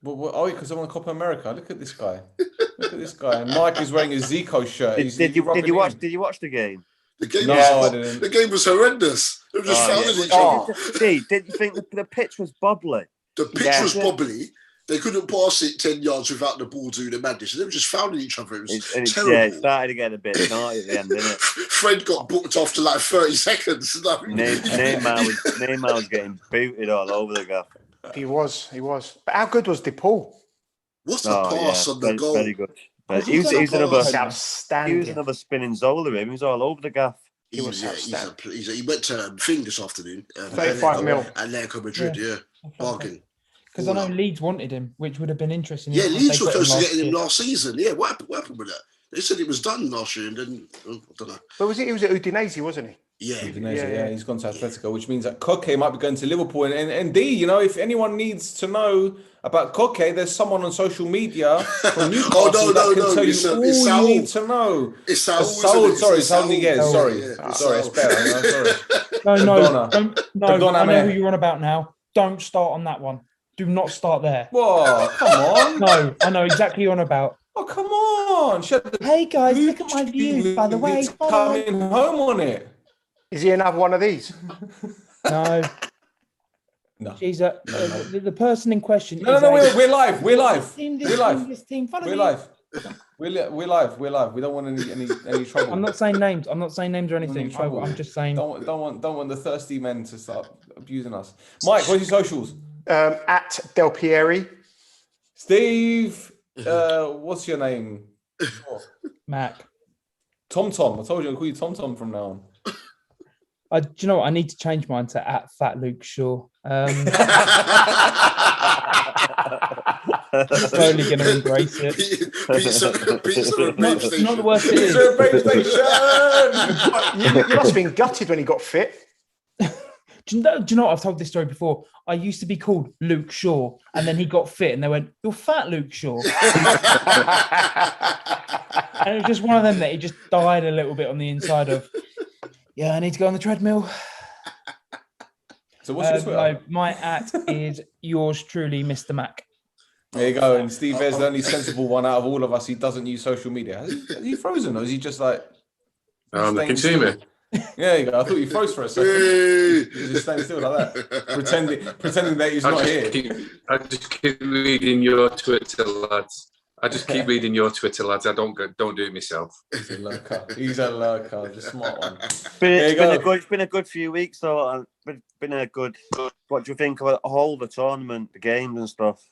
Speaker 3: Oh, because I'm on Copa America. Look at this guy. And Mike is wearing a Zico shirt.
Speaker 7: Did you watch the game?
Speaker 1: The game,
Speaker 3: I didn't.
Speaker 1: The game was horrendous. It was just fouling each other.
Speaker 7: Did you think the pitch was bobbly?
Speaker 1: The pitch was bobbly. They couldn't pass it 10 yards without the ball doing the madness. And they were just fouling each other. It was terrible.
Speaker 7: Yeah, it started to get a bit naughty at the end, didn't it?
Speaker 1: Fred got booked after 30 seconds.
Speaker 7: Neymar was getting booted all over the gaff.
Speaker 2: He was. But how good was DePaul?
Speaker 1: What's the pass on the goal?
Speaker 7: Very good. He was another
Speaker 2: outstanding.
Speaker 7: He was another spinning Zola. He was all over the gaff.
Speaker 1: He went to Thing this afternoon.
Speaker 2: 35 mil.
Speaker 1: Atletico Madrid, bargain.
Speaker 5: Because I know Leeds wanted him, which would have been interesting.
Speaker 1: Yeah, Leeds were close to getting him last season. Yeah, what happened with that? They said it was done last year, and then I don't know.
Speaker 2: But he was at Udinese, wasn't he?
Speaker 1: Yeah.
Speaker 3: Udinese, he's gone to Atletico, which means that Koke might be going to Liverpool. And D, if anyone needs to know about Koke, there's someone on social media from Newcastle that can tell you all you need to know.
Speaker 1: It's Saul.
Speaker 3: Sorry, Saul Niguez. Sorry, it's better. Sorry.
Speaker 5: No, I know who you're on about now. Don't start on that one. Do not start there.
Speaker 3: Whoa, come on.
Speaker 5: No, I know exactly what you're on about.
Speaker 3: Oh, come on.
Speaker 5: Hey, guys, look at my view, by the way.
Speaker 3: Coming home on it.
Speaker 2: Is he another one of these?
Speaker 5: No. She's the person in question.
Speaker 3: No, we're live. We're live.
Speaker 5: We're live.
Speaker 3: We're live. We don't want any trouble.
Speaker 5: I'm not saying names. I'm or anything. I'm just saying.
Speaker 3: Don't want the thirsty men to start abusing us. Mike, what's your socials?
Speaker 2: At Del Pieri.
Speaker 3: Steve, what's your name?
Speaker 5: Mac.
Speaker 3: Tom. I told you I'll call you Tom from now on.
Speaker 5: Do you know what? I need to change mine to at Fat Luke Shaw. Slowly going to embrace it.
Speaker 1: Pizza
Speaker 5: not the worst it is.
Speaker 2: You must have been gutted when he got fit.
Speaker 5: Do you know what? I've told this story before. I used to be called Luke Shaw, and then he got fit, and they went, "You're fat, Luke Shaw." And it was just one of them that he just died a little bit on the inside of. Yeah, I need to go on the treadmill.
Speaker 3: So what's your Twitter?
Speaker 5: No, my at is yours truly, Mr. Mac.
Speaker 3: There you go. And Steve is the only sensible one out of all of us. He doesn't use social media. Is he frozen, or is he just like?
Speaker 4: Can you see me?
Speaker 3: Yeah, you go. I thought you froze for a second. He's just staying still like that, pretending that he's not here.
Speaker 4: I just keep reading your Twitter, lads. I just keep reading your Twitter, lads. I don't do it myself.
Speaker 3: He's a lurker. He's a lurker. The smart one.
Speaker 7: It's been a good few weeks, though. It's been a good. What do you think about the tournament, the games and stuff?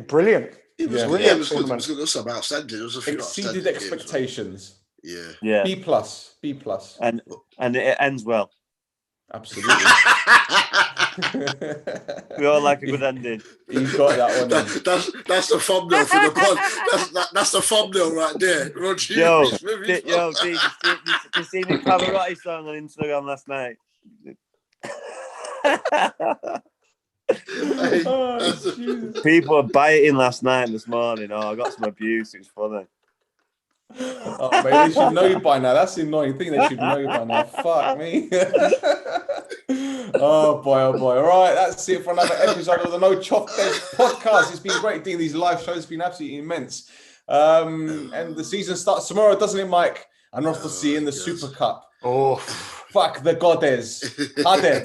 Speaker 2: Brilliant.
Speaker 1: It was good. It was good. It was good. Some outstanding. There was a few
Speaker 3: exceeded expectations.
Speaker 1: Yeah.
Speaker 3: B+.
Speaker 7: And it ends well.
Speaker 3: Absolutely.
Speaker 7: We all like a good ending.
Speaker 3: He's got that one.
Speaker 1: That's the thumbnail for the pod. That's the thumbnail right there. Rhodri.
Speaker 7: Did you see me Pavarotti song on Instagram last night? People were biting last night and this morning. Oh, I got some abuse. It was funny.
Speaker 3: Oh, mate, they should know you by now. That's the annoying thing. They should know you by now. Fuck me. Oh boy. All right, that's it for another episode of the No Choff podcast. It's been great doing these live shows. It's been absolutely immense. And the season starts tomorrow, doesn't it, Mike? I'm off to see in the Super Cup.
Speaker 1: Oh,
Speaker 3: fuck the goddess. Hades.